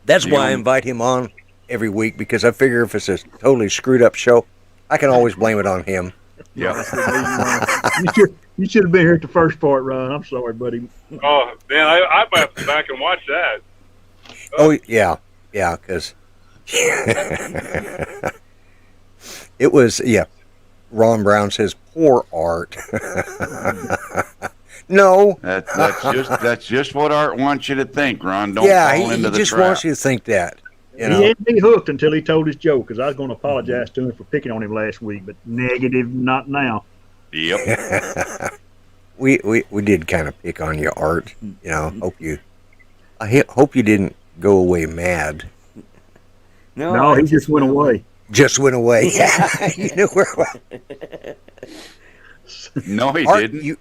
A: That's why I invite him on every week, because I figure if it's a totally screwed up show, I can always blame it on him.
C: Yeah.
D: You should have been here at the first part, Ron. I'm sorry, buddy.
E: Oh, man, I might have to go back and watch that.
A: Oh, yeah, because it was, Ron Brown says, poor Art. No.
C: That's just what Art wants you to think, Ron. Don't
A: Yeah,
C: fall into
A: he
C: the
A: just
C: trap.
A: wants you to think that.
D: He had me hooked until he told his joke, because I was going to apologize to him for picking on him last week, but negative, not now.
C: Yep.
A: We did kind of pick on you, Art. I hope you didn't go away mad.
D: No, he just went away.
A: Just went away. You knew where.
C: No, he
A: Art,
C: didn't.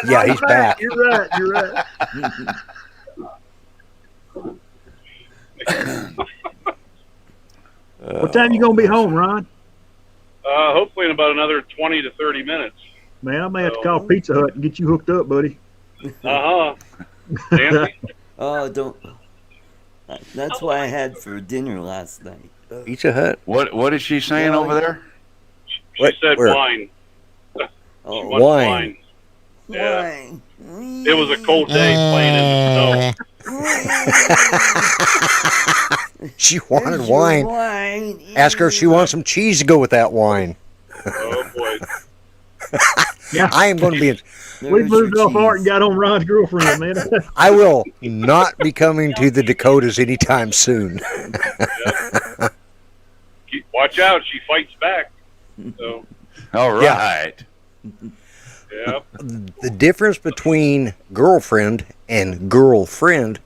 A: Yeah, he's back.
D: You're right. What time you gonna be home, Ron?
E: Hopefully in about another 20 to 30 minutes.
D: Man, I may have to call Pizza Hut and get you hooked up, buddy.
E: Uh-huh. Nancy?
B: Oh, don't. That's what I had for dinner last night.
A: Pizza Hut.
C: What is she saying over there?
E: She said
A: Where?
E: wine.
B: Oh,
E: She wants
A: Wine.
E: Yeah.
B: wine.
E: It was a cold day playing in the snow.
A: She wanted
B: There's your
A: wine.
B: wine.
A: Ask her if she wants some cheese to go with that wine.
E: Oh, boy.
D: Yeah.
A: I am going to be.
D: We
B: There's
D: moved
B: your
D: off Art and
B: cheese.
D: got on Ron's girlfriend, man.
A: I will not be coming to the Dakotas anytime soon.
E: Watch out, she fights back. So,
C: All right.
E: yeah.
A: The difference between girlfriend and girlfriend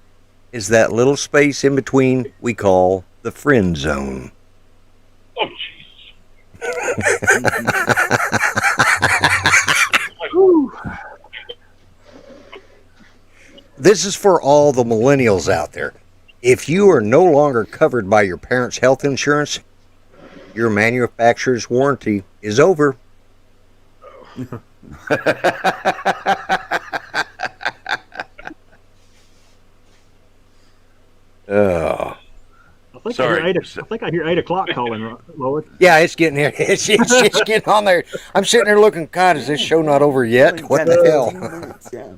A: is that little space in between we call the friend zone.
E: Oh, jeez.
A: This is for all the millennials out there. If you are no longer covered by your parents' health insurance, your manufacturer's warranty is over. Oh.
C: Sorry.
D: I think I hear 8 o'clock calling, Lloyd.
A: Yeah, it's getting here. It's getting on there. I'm sitting there looking, God, is this show not over yet? What the hell?
B: Yeah.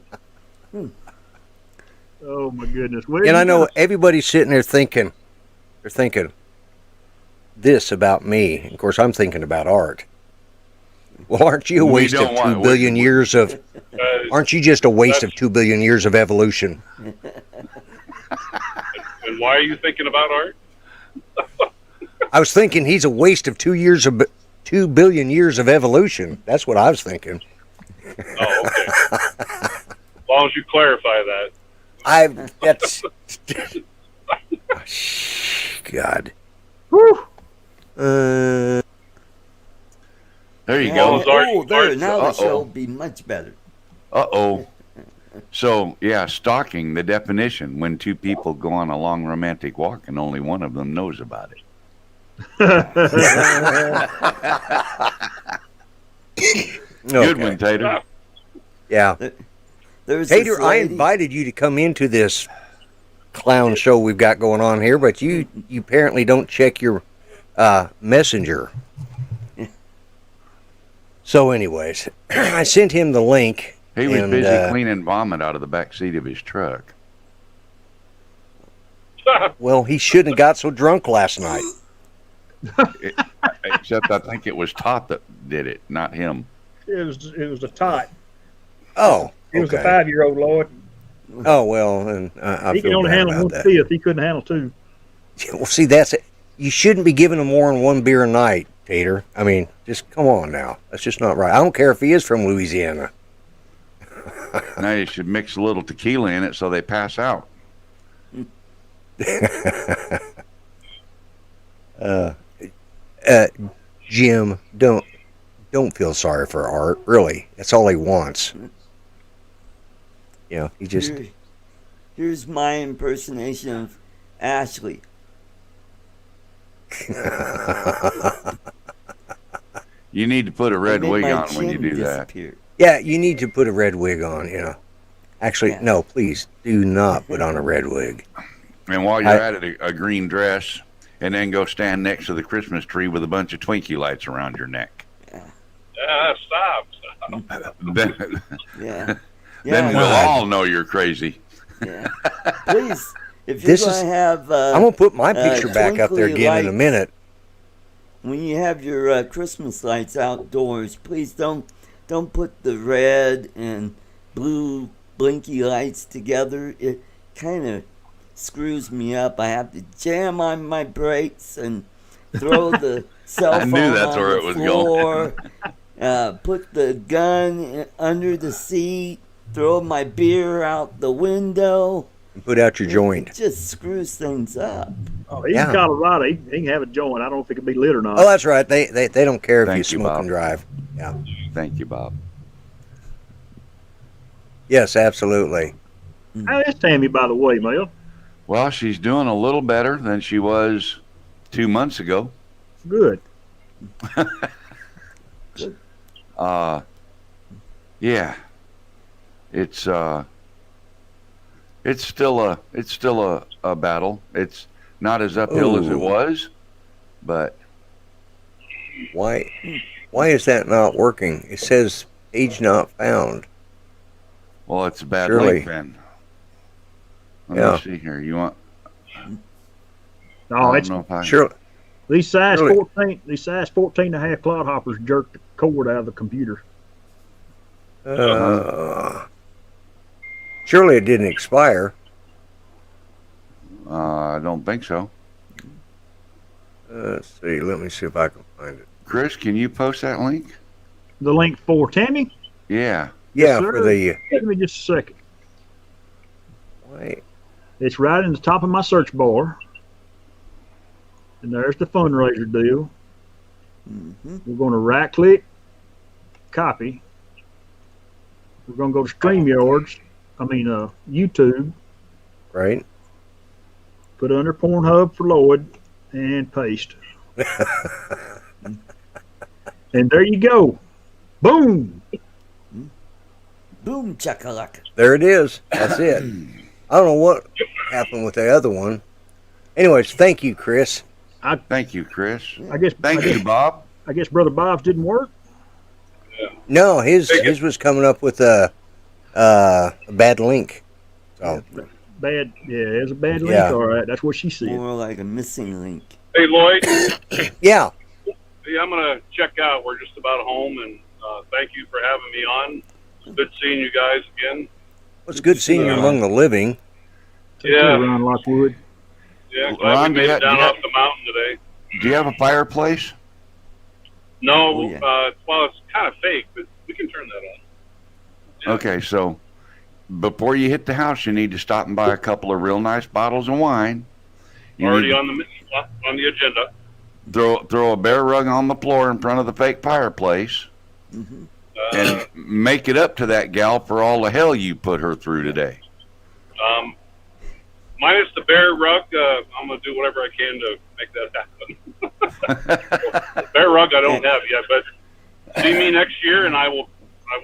D: Oh my goodness!
A: And I know everybody's sitting there thinking, they're thinking this about me. Of course, I'm thinking about Art. Well, aren't you a
C: We
A: waste of
C: don't want-
A: 2 billion years of? Aren't you just a waste of 2 billion years of evolution?
E: And why are you thinking about art?
A: I was thinking he's a waste of 2 billion years of evolution. That's what I was thinking.
E: Oh, okay. As long as you clarify that.
A: That's God.
D: Whew.
C: There you
B: Yeah,
C: go.
B: oh, there. Now the
C: Uh-oh.
B: show will be much better.
C: Uh-oh. So, yeah, stalking, the definition, when two people go on a long romantic walk and only one of them knows about it. Good one, Tater.
A: Yeah.
B: There's
A: Tater,
B: this
A: I
B: lady-
A: invited you to come into this clown show we've got going on here, but you apparently don't check your messenger. So anyways, I sent him the link.
C: He was
A: and,
C: busy cleaning vomit out of the back seat of his truck.
A: Well, he shouldn't have got so drunk last night.
C: Except I think it was Tot that did it, not him.
D: It was a tot.
A: Oh,
D: It was a
A: okay.
D: 5-year-old, Lloyd.
A: Oh, well, and I
D: He can
A: feel
D: only
A: bad
D: handle
A: about that.
D: 1/5. He couldn't handle 2.
A: Well, see, that's it. You shouldn't be giving him more than 1 beer a night, Tater. I mean, just come on now. That's just not right. I don't care if he is from Louisiana.
C: Now you should mix a little tequila in it so they pass out.
A: Jim, don't feel sorry for Art. Really, that's all he wants. You know, he just
B: Here's my impersonation of Ashley.
C: You need to put a red
B: It made
C: wig
B: my
C: on when you
B: chin
C: do that.
B: disappear.
A: yeah. You need to put a red wig on. You know, actually,
B: Yeah.
A: no, please do not put on a red wig.
C: And while you're
A: I-
C: at it, a green dress, and then go stand next to the Christmas tree with a bunch of Twinkie lights around your neck.
E: Stop.
C: Then,
B: Yeah.
C: then we'll
A: God.
C: all know you're crazy.
B: Yeah. Please, if you're
A: This
B: going
A: is-
B: to have,
A: I'm gonna put my picture back up there
B: twinkly
A: again in a
B: lights.
A: minute.
B: when you have your Christmas lights outdoors, please don't put the red and blue blinky lights together. It kind of screws me up. I have to jam on my brakes and throw the cell
C: I
B: phone
C: knew that's
B: on
C: where
B: the
C: it was
B: floor. Put the gun under the seat. Throw my beer out the window.
A: Put out your joint.
B: It just screws things up.
D: Oh, he's
A: Yeah.
D: in Colorado. He can have a joint. I don't know if it could be lit or not.
A: Oh, that's right. They don't care if
C: Thank
A: you
C: you,
A: smoke
C: Bob.
A: and drive. Yeah.
C: Thank you, Bob.
A: Yes, absolutely.
D: How is Tammy, by the way, Mel?
C: Well, she's doing a little better than she was 2 months ago.
D: Good.
C: Yeah, it's still a battle. It's not as uphill as it
A: Ooh.
C: was, but
A: Why is that not working? It says page not found.
C: well, it's a bad
A: Surely.
C: link then. Let
A: Yeah.
C: me see here. You want?
D: No,
C: I
D: it's
C: don't know if I.
A: Sure.
D: these size
A: Really?
D: 14. These size 14 and a half clodhoppers jerk the cord out of the computer.
A: Surely it didn't expire.
C: I don't think so.
A: Let's see. Let me see if I can find it.
C: Chris, can you post that link?
D: The link for Tammy?
C: Yeah.
A: Yeah,
D: sir.
A: for the.
D: Give me just a second.
A: Wait.
D: It's right in the top of my search bar. And there's the fundraiser deal.
B: Mm-hmm.
D: We're going to right click, copy. We're going to go to YouTube,
A: Right.
D: put under Pornhub for Lloyd, and paste. And there you go. Boom!
B: Boom chakalaka.
A: There it is. That's it. I don't know what happened with the other one. Anyways, thank you, Chris.
C: Thank you, Chris.
D: I guess
C: Thank you, Bob.
D: I guess Brother Bob's didn't work.
A: No, his was coming up with a bad link. So
D: Bad, yeah, it's a bad link.
A: Yeah.
D: All right, that's what she said.
B: More like a missing link.
E: Hey, Lloyd.
A: yeah.
E: Yeah, I'm gonna check out. We're just about home, and Thank you for having me on. It's good seeing you guys again.
A: Well, it's good seeing you among the living.
D: Take care, Ron Lockwood.
E: Yeah, glad
C: Ron,
E: we made it down off the mountain today.
C: Do you have a fireplace?
E: No,
B: Oh, yeah.
E: well, it's kind of fake, but we can turn that on. Yeah.
C: Okay, so before you hit the house, you need to stop and buy a couple of real nice bottles of wine. You
E: Already
C: need
E: on the agenda.
C: to throw a bear rug on the floor in front of the fake fireplace and make it up to that gal for all the hell you put her through today.
E: Minus the bear rug, I'm going to do whatever I can to make that happen. Bear rug I don't have yet, but see me next year and I will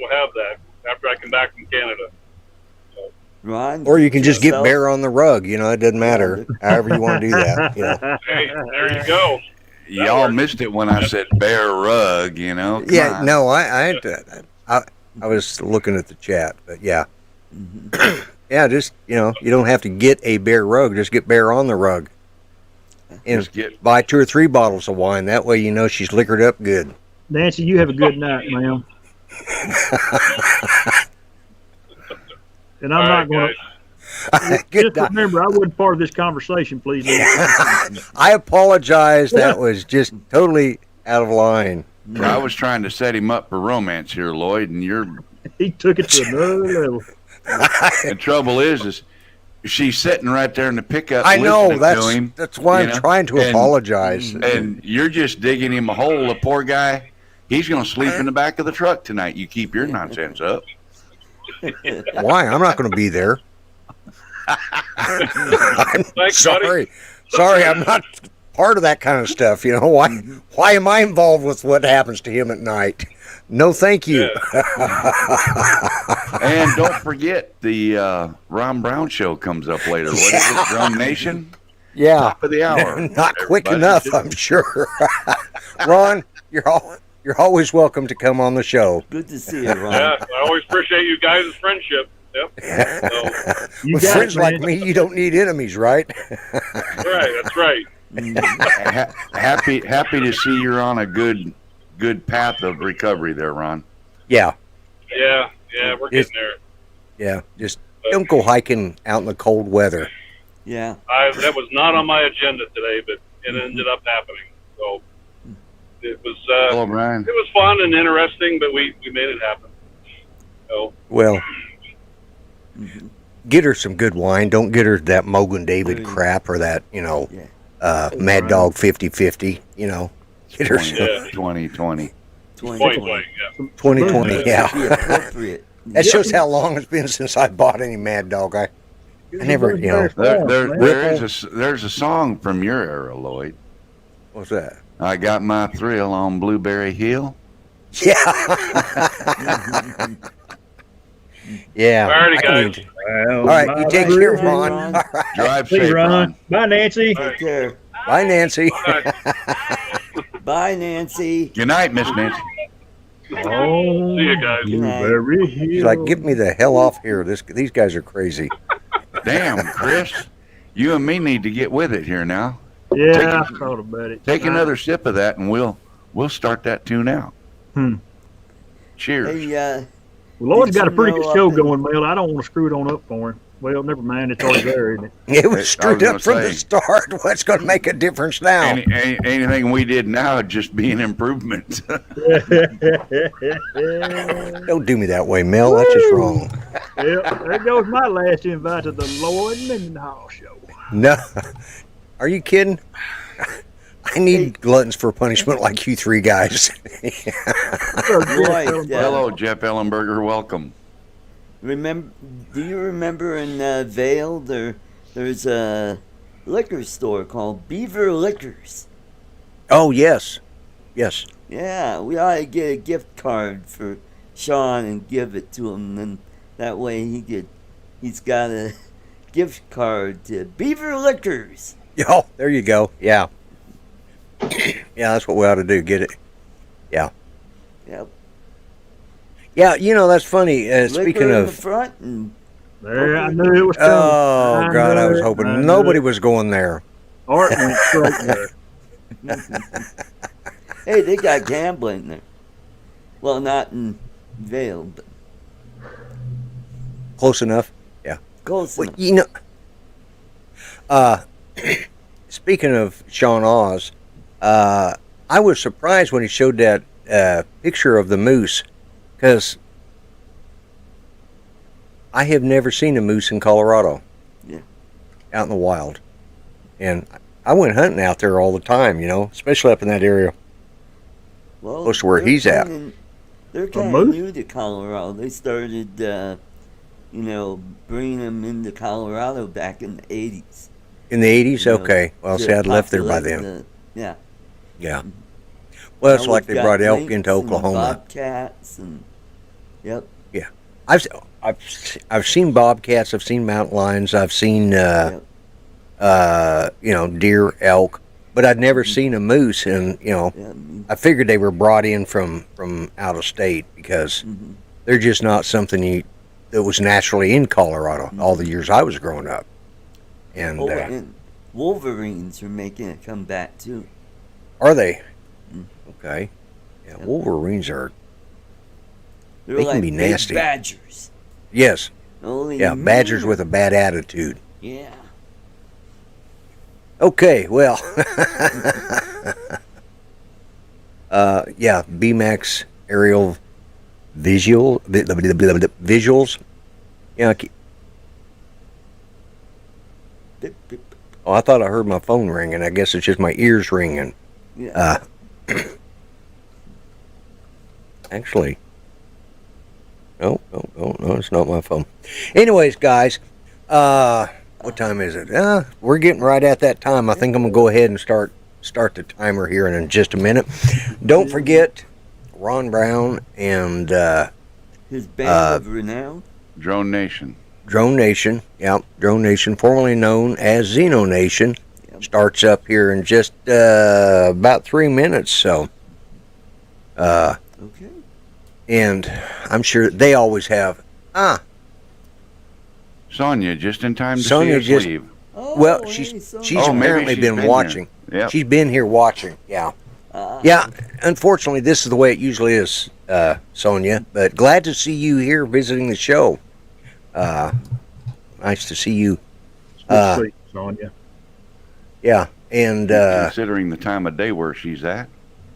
E: have that after I come back from Canada.
B: Ron,
A: Or you can just get
B: yourself-
A: bear on the rug. You know, it doesn't matter. However you want to do that. You know.
E: Hey, there you go.
C: Y'all
E: works.
C: missed it when I said bear rug, you know. Come
A: Yeah,
C: on.
A: no, I was looking at the chat, but yeah. Yeah, just, you know, you don't have to get a bear rug. Just get bear on the rug. And
C: Just get
A: buy 2 or 3 bottles of wine. That way you know she's liquored up good.
D: Nancy, you have a good night, ma'am. And I'm
E: All
D: not
E: right,
D: going
E: guys.
D: to.
A: Good
D: Just
A: night.
D: remember, I wasn't part of this conversation, please. Nancy.
A: I apologize. That was just totally out of line.
C: I was trying to set him up for romance here, Lloyd, and
D: He took it to another level.
C: the trouble is she's sitting right there in the pickup.
A: I know.
C: listening to him,
A: That's why
C: you
A: I'm
C: know,
A: trying to
C: and-
A: apologize.
C: and you're just digging him a hole. The poor guy, he's going to sleep in the back of the truck tonight. You keep your nonsense up.
A: Why? I'm not going to be there. I'm
E: Thanks, buddy.
A: sorry, I'm not part of that kind of stuff. You know why? Why am I involved with what happens to him at night? No, thank you.
C: And don't forget the Ron Brown show comes up later. What is it? Drum Nation?
A: Yeah,
C: Top of the hour.
A: not quick
C: Everybody
A: enough,
C: should-
A: I'm sure. Ron, you're always welcome to come on the show.
B: Good to see you, Ron.
E: Yeah, I always appreciate you guys' friendship. Yep. So,
D: You
A: With
D: got
A: friends
D: it,
A: like
D: man.
A: me, you don't need enemies, right?
E: that's right.
C: Happy to see you're on a good path of recovery there, Ron.
A: Yeah,
E: Yeah, we're getting there.
A: yeah. Just don't go hiking out in the cold weather.
B: Yeah.
E: That was not on my agenda today, but it ended up happening. So it was
C: Hello, Brian.
E: it was fun and interesting, but we made it happen. So
A: Well, get her some good wine. Don't get her that Mogan David
B: Right.
A: crap or that, you know,
B: Yeah.
A: Mad Dog 50-50, you know. Get her some
C: 2020.
E: 20, yeah.
A: 2020, yeah.
B: Be appropriate.
A: That shows how long it's been since I bought any Mad Dog. I never, you know.
C: There's a song from your era, Lloyd.
A: What's that?
C: I got my thrill on Blueberry Hill.
A: Yeah. Yeah.
E: Alrighty,
A: I can
E: guys.
A: even- All right, you take care, Ron.
B: Ron.
A: All right.
C: Drive
D: See
C: safe,
D: you, Ron.
C: Ron.
D: Bye, Nancy.
B: Take care.
A: Bye, Nancy.
B: Bye, Nancy.
C: Good night, Miss Nancy.
D: Oh,
E: See you guys.
D: Blueberry Hill.
A: She's like, get me the hell off here. These guys are crazy.
C: Damn, Chris. You and me need to get with it here now.
D: Yeah, I thought about it.
C: Take another sip of that, and we'll start that tune out. Cheers.
B: Hey,
D: Lloyd's
B: Did
D: got a
B: you
D: pretty
B: know
D: good show
B: up in-
D: going, Mel. I don't want to screw it on up for him. Well, never mind. It's already there, isn't it?
A: It was
C: I
A: screwed
C: was
A: up from
C: gonna
A: the
C: say.
A: start. What's going to make a difference now?
C: Anything we did now would just be an improvement.
A: Don't do me that way, Mel. That's just wrong.
D: Yep, there goes my last invite to the Lloyd Mendenhall show.
A: No. Are you kidding? I need gluttons for punishment like you three guys.
B: Lloyd,
C: Hello, Jeff Ellenberger. Welcome.
B: do you remember in Vale there's a liquor store called Beaver Liquors?
A: Oh, yes. Yes.
B: Yeah, we ought to get a gift card for Sean and give it to him, and that way he's got a gift card to Beaver Liquors.
A: Oh, there you go. Yeah. Yeah, that's what we ought to do. Get it. Yeah.
B: Yep.
A: Yeah, you know, that's funny.
B: Liquor
A: Speaking
B: in the
A: of...
B: front and
D: There, I knew it was coming.
A: Oh, God, I was
D: knew it.
A: hoping
D: I knew
A: nobody
D: it.
A: was going there.
D: Art went straight there.
B: hey, they got gambling there. Well, not in Vale, but
A: Close enough. Yeah.
B: close
A: Well,
B: enough.
A: you know, uh, speaking of Sean Oz, I was surprised when he showed that picture of the moose, because I have never seen a moose in Colorado.
B: Yeah.
A: Out in the wild. And I went hunting out there all the time, especially up in that area.
B: Well,
A: Close to where
B: they're
A: he's at.
B: They're kind of
D: moose?
B: new to Colorado. They started, bringing them into Colorado back in the 80s.
A: In the 80s?
B: You know,
A: Okay. Well,
B: to
A: see, I'd left there by
B: populate
A: then.
B: Yeah.
A: Yeah. Well, it's
B: Now
A: like
B: we've
A: they
B: got
A: brought elk
B: lynx
A: into
B: and
A: Oklahoma.
B: Bobcats and, yep.
A: I've seen bobcats. I've seen mountain lions. I've seen
B: Yep.
A: deer, elk, but I'd never seen a moose. And
B: Yeah.
A: I figured they were brought in from out of state because
B: Mm-hmm.
A: they're just not something that was naturally in Colorado all the years I was growing up. And
B: And wolverines are making a comeback too.
A: are they?
B: Mm.
A: Okay. Yeah,
B: Yep.
A: Wolverines are.
B: They're
A: They can
B: like
A: be
B: big
A: nasty.
B: badgers.
A: Yes.
B: Only
A: Yeah, badgers with a bad attitude.
B: Yeah.
A: Okay, well, yeah, BMAX aerial visuals. Yeah.
B: Bip, bip.
A: Oh, I thought I heard my phone ringing. I guess it's just my ears ringing.
B: Yeah.
A: Actually, no, it's not my phone. Anyways, guys, what time is it? We're getting right at that time. I think I'm gonna go ahead and start the timer here in just a minute. Don't forget Ron Brown and
B: His band of renown.
C: Drone Nation.
A: Drone Nation. Yep, Drone Nation, formerly known as Xeno Nation,
B: Yep.
A: starts up here in just about 3 minutes. So,
B: Okay.
A: and I'm sure they always have.
C: Sonia, just in time to
A: Sonia
C: see us
A: just-
C: leave.
B: Oh,
A: Well,
B: hey,
A: she's
B: so-
C: Oh, maybe
A: apparently
C: she's
A: been
C: been here.
A: watching.
C: Yep.
A: She's been here watching. Yeah. Yeah. Unfortunately, this is the way it usually is, Sonia. But glad to see you here visiting the show. Nice to see you.
D: Good to see you, Sonia.
A: Yeah, and
C: Considering the time of day where she's at,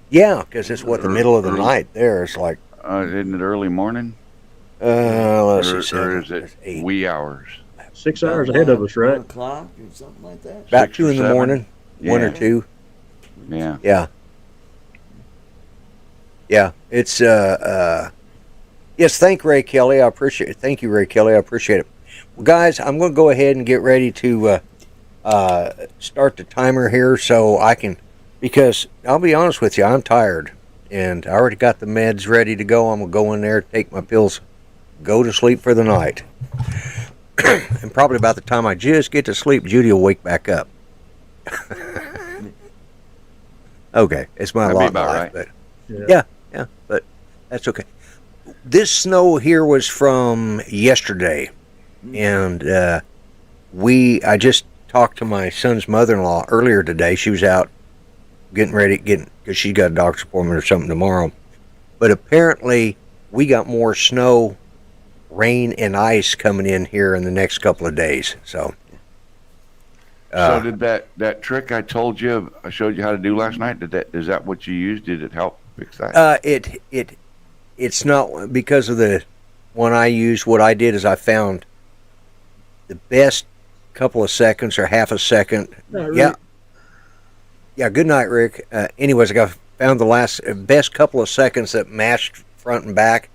A: yeah, because it's the middle of the night. There, it's like
C: isn't it early morning?
A: let's see,
C: Or
A: seven,
C: is it
A: that's 8,
C: wee hours?
D: 6 hours ahead of us,
B: 1
D: right?
B: o'clock or something like that.
A: about
C: 6
A: 2
C: or
A: in the
C: 7?
A: morning, 1 or
C: Yeah.
A: 2.
C: Yeah.
A: Yeah. Yeah, it's yes, thank Ray Kelly. I appreciate it. Thank you, Ray Kelly. I appreciate it. Well, guys, I'm going to go ahead and get ready to start the timer here so I can, because I'll be honest with you, I'm tired and I already got the meds ready to go. I'm going to go in there, take my pills, go to sleep for the night. And probably about the time I just get to sleep, Judy will wake back up. Okay, it's my
C: That'd be
A: lot in
C: about
A: life,
C: right.
A: but yeah, but that's okay. This snow here was from yesterday, and I just talked to my son's mother-in-law earlier today. She was out getting ready, because she got a doctor's appointment or something tomorrow. But apparently, we got more snow, rain, and ice coming in here in the next couple of days. So,
C: So did that trick I showed you how to do last night? Is that what you used? Did it help fix that?
A: It's not because of the one I used. What I did is I found the best couple of seconds or half a second.
D: Rick.
A: Yeah. Good night, Rick. Anyways, I found the best couple of seconds that matched front and back,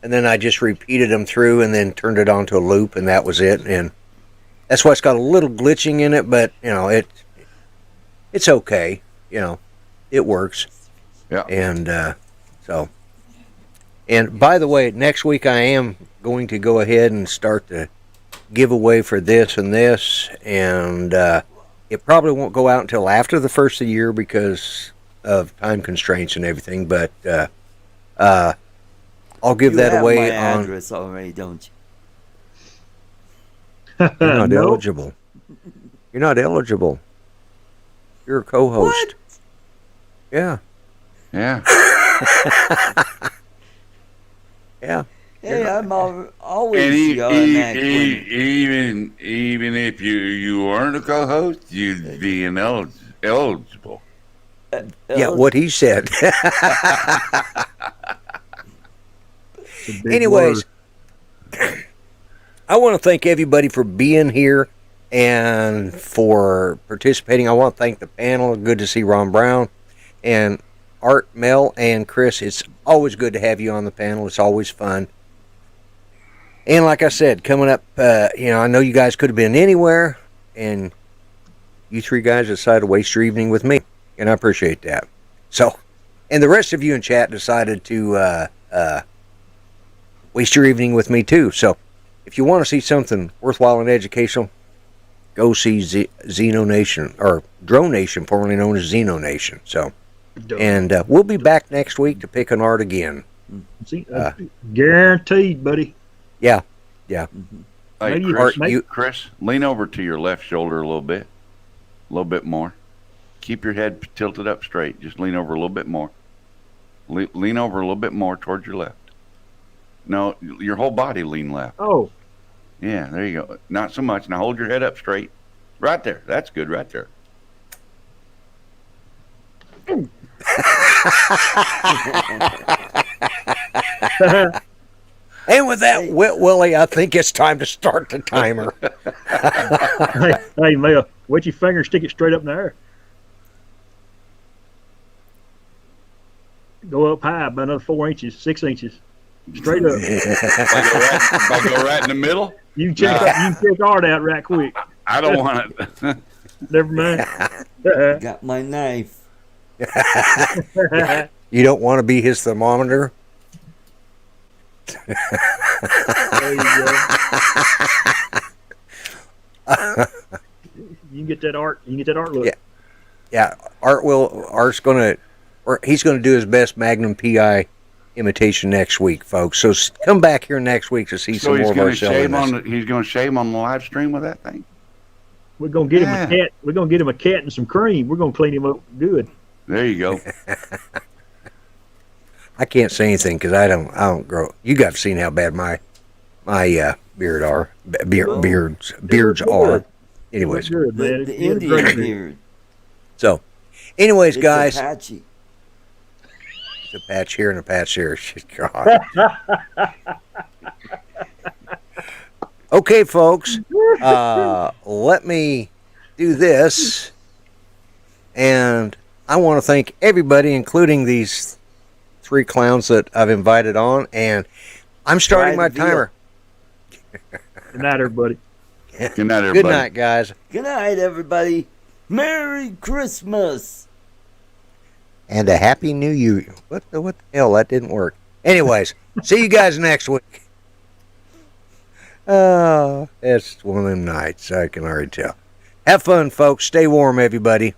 A: and then I just repeated them through, and then turned it onto a loop, and that was it. And that's why it's got a little glitching in it, but it's okay. It works.
C: Yeah.
A: And so. And by the way, next week I am going to go ahead and start the giveaway for this and this, and it probably won't go out until after the first of the year because of time constraints and everything. But I'll give
B: You
A: that
B: have
A: away
B: my
A: on.
B: address already, don't
A: You're not
D: Nope.
A: eligible. You're not eligible. You're a co-host.
B: What?
A: Yeah.
C: Yeah.
A: Yeah.
B: Hey, I'm always
C: And
B: the automatic winner.
C: even if you weren't a co-host, you'd be eligible.
A: Yeah, what he said.
D: It's a big
A: Anyways,
D: word.
A: I want to thank everybody for being here and for participating. I want to thank the panel. Good to see Ron Brown and Art, Mel, and Chris. It's always good to have you on the panel. It's always fun. And like I said, coming up, I know you guys could have been anywhere, and you three guys decided to waste your evening with me, and I appreciate that. So, and the rest of you in chat decided to waste your evening with me too. So, if you want to see something worthwhile and educational, go see Xeno Nation, or Drone Nation, formerly known as Xeno Nation. So, and we'll be back next week to pick an art again.
D: See, guaranteed, buddy.
A: Yeah.
C: Hey,
D: Maybe
C: Chris,
D: Art,
C: Chris, lean over to your left shoulder a little bit more. Keep your head tilted up straight. Just lean over a little bit more. Lean over a little bit more towards your left. No, your whole body lean left.
D: Oh,
C: Yeah, there you go. Not so much. Now hold your head up straight. Right there. That's good right there.
A: And with that, Willie, I think it's time to start the timer.
D: hey, Mel, wet your finger and stick it straight up in the air. Go up high by another 4 inches, 6 inches. Straight up.
C: If I go right in the middle?
D: You can check Art out right quick.
C: I don't want it.
D: Never mind.
B: Got my knife.
A: You don't want to be his thermometer?
D: There you go. You can get that art. You can get that art look.
A: Yeah. Art's he's gonna do his best Magnum PI imitation next week, folks. So come back here next week to see some more of our silliness.
C: He's going to shave on the live stream with that thing.
D: We're gonna get him a cat. We're gonna get him a cat and some cream. We're gonna clean him up good.
C: There you go.
A: I can't say anything because I don't grow. You guys have seen how bad my beards are. Anyways,
D: Good, man.
B: The
D: You're a
B: Indian
D: great
B: beard.
A: so anyways,
B: It's
A: guys,
B: Apache.
A: a patch here and a patch here. God. Okay, folks. Let me do this, and I want to thank everybody, including these 3 clowns that I've invited on, and I'm starting my timer.
D: Good night, everybody.
C: Good night, everybody.
A: Good night, guys.
B: Good night, everybody. Merry Christmas.
A: And a Happy New Year. What the hell? That didn't work. Anyways, see you guys next week. Oh, it's one of them nights. I can already tell. Have fun, folks. Stay warm, everybody.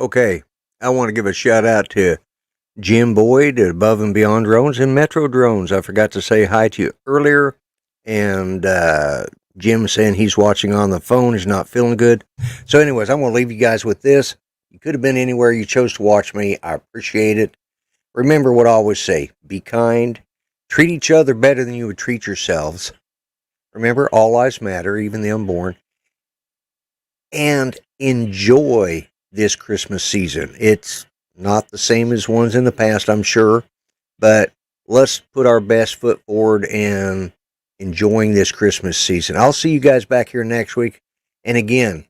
A: Okay, I want to give a shout out to Jim Boyd at Above and Beyond Drones and Metro Drones. I forgot to say hi to you earlier. And Jim saying he's watching on the phone, he's not feeling good. So anyways, I'm going to leave you guys with this. You could have been anywhere you chose to watch me. I appreciate it. Remember what I always say. Be kind. Treat each other better than you would treat yourselves. Remember, all lives matter, even the unborn. And enjoy this Christmas season. It's not the same as ones in the past, I'm sure. But let's put our best foot forward and enjoying this Christmas season. I'll see you guys back here next week. And again,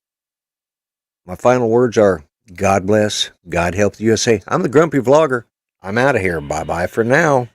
A: my final words are God bless, God help the USA. I'm the Grumpy Vlogger. I'm out of here. Bye-bye for now.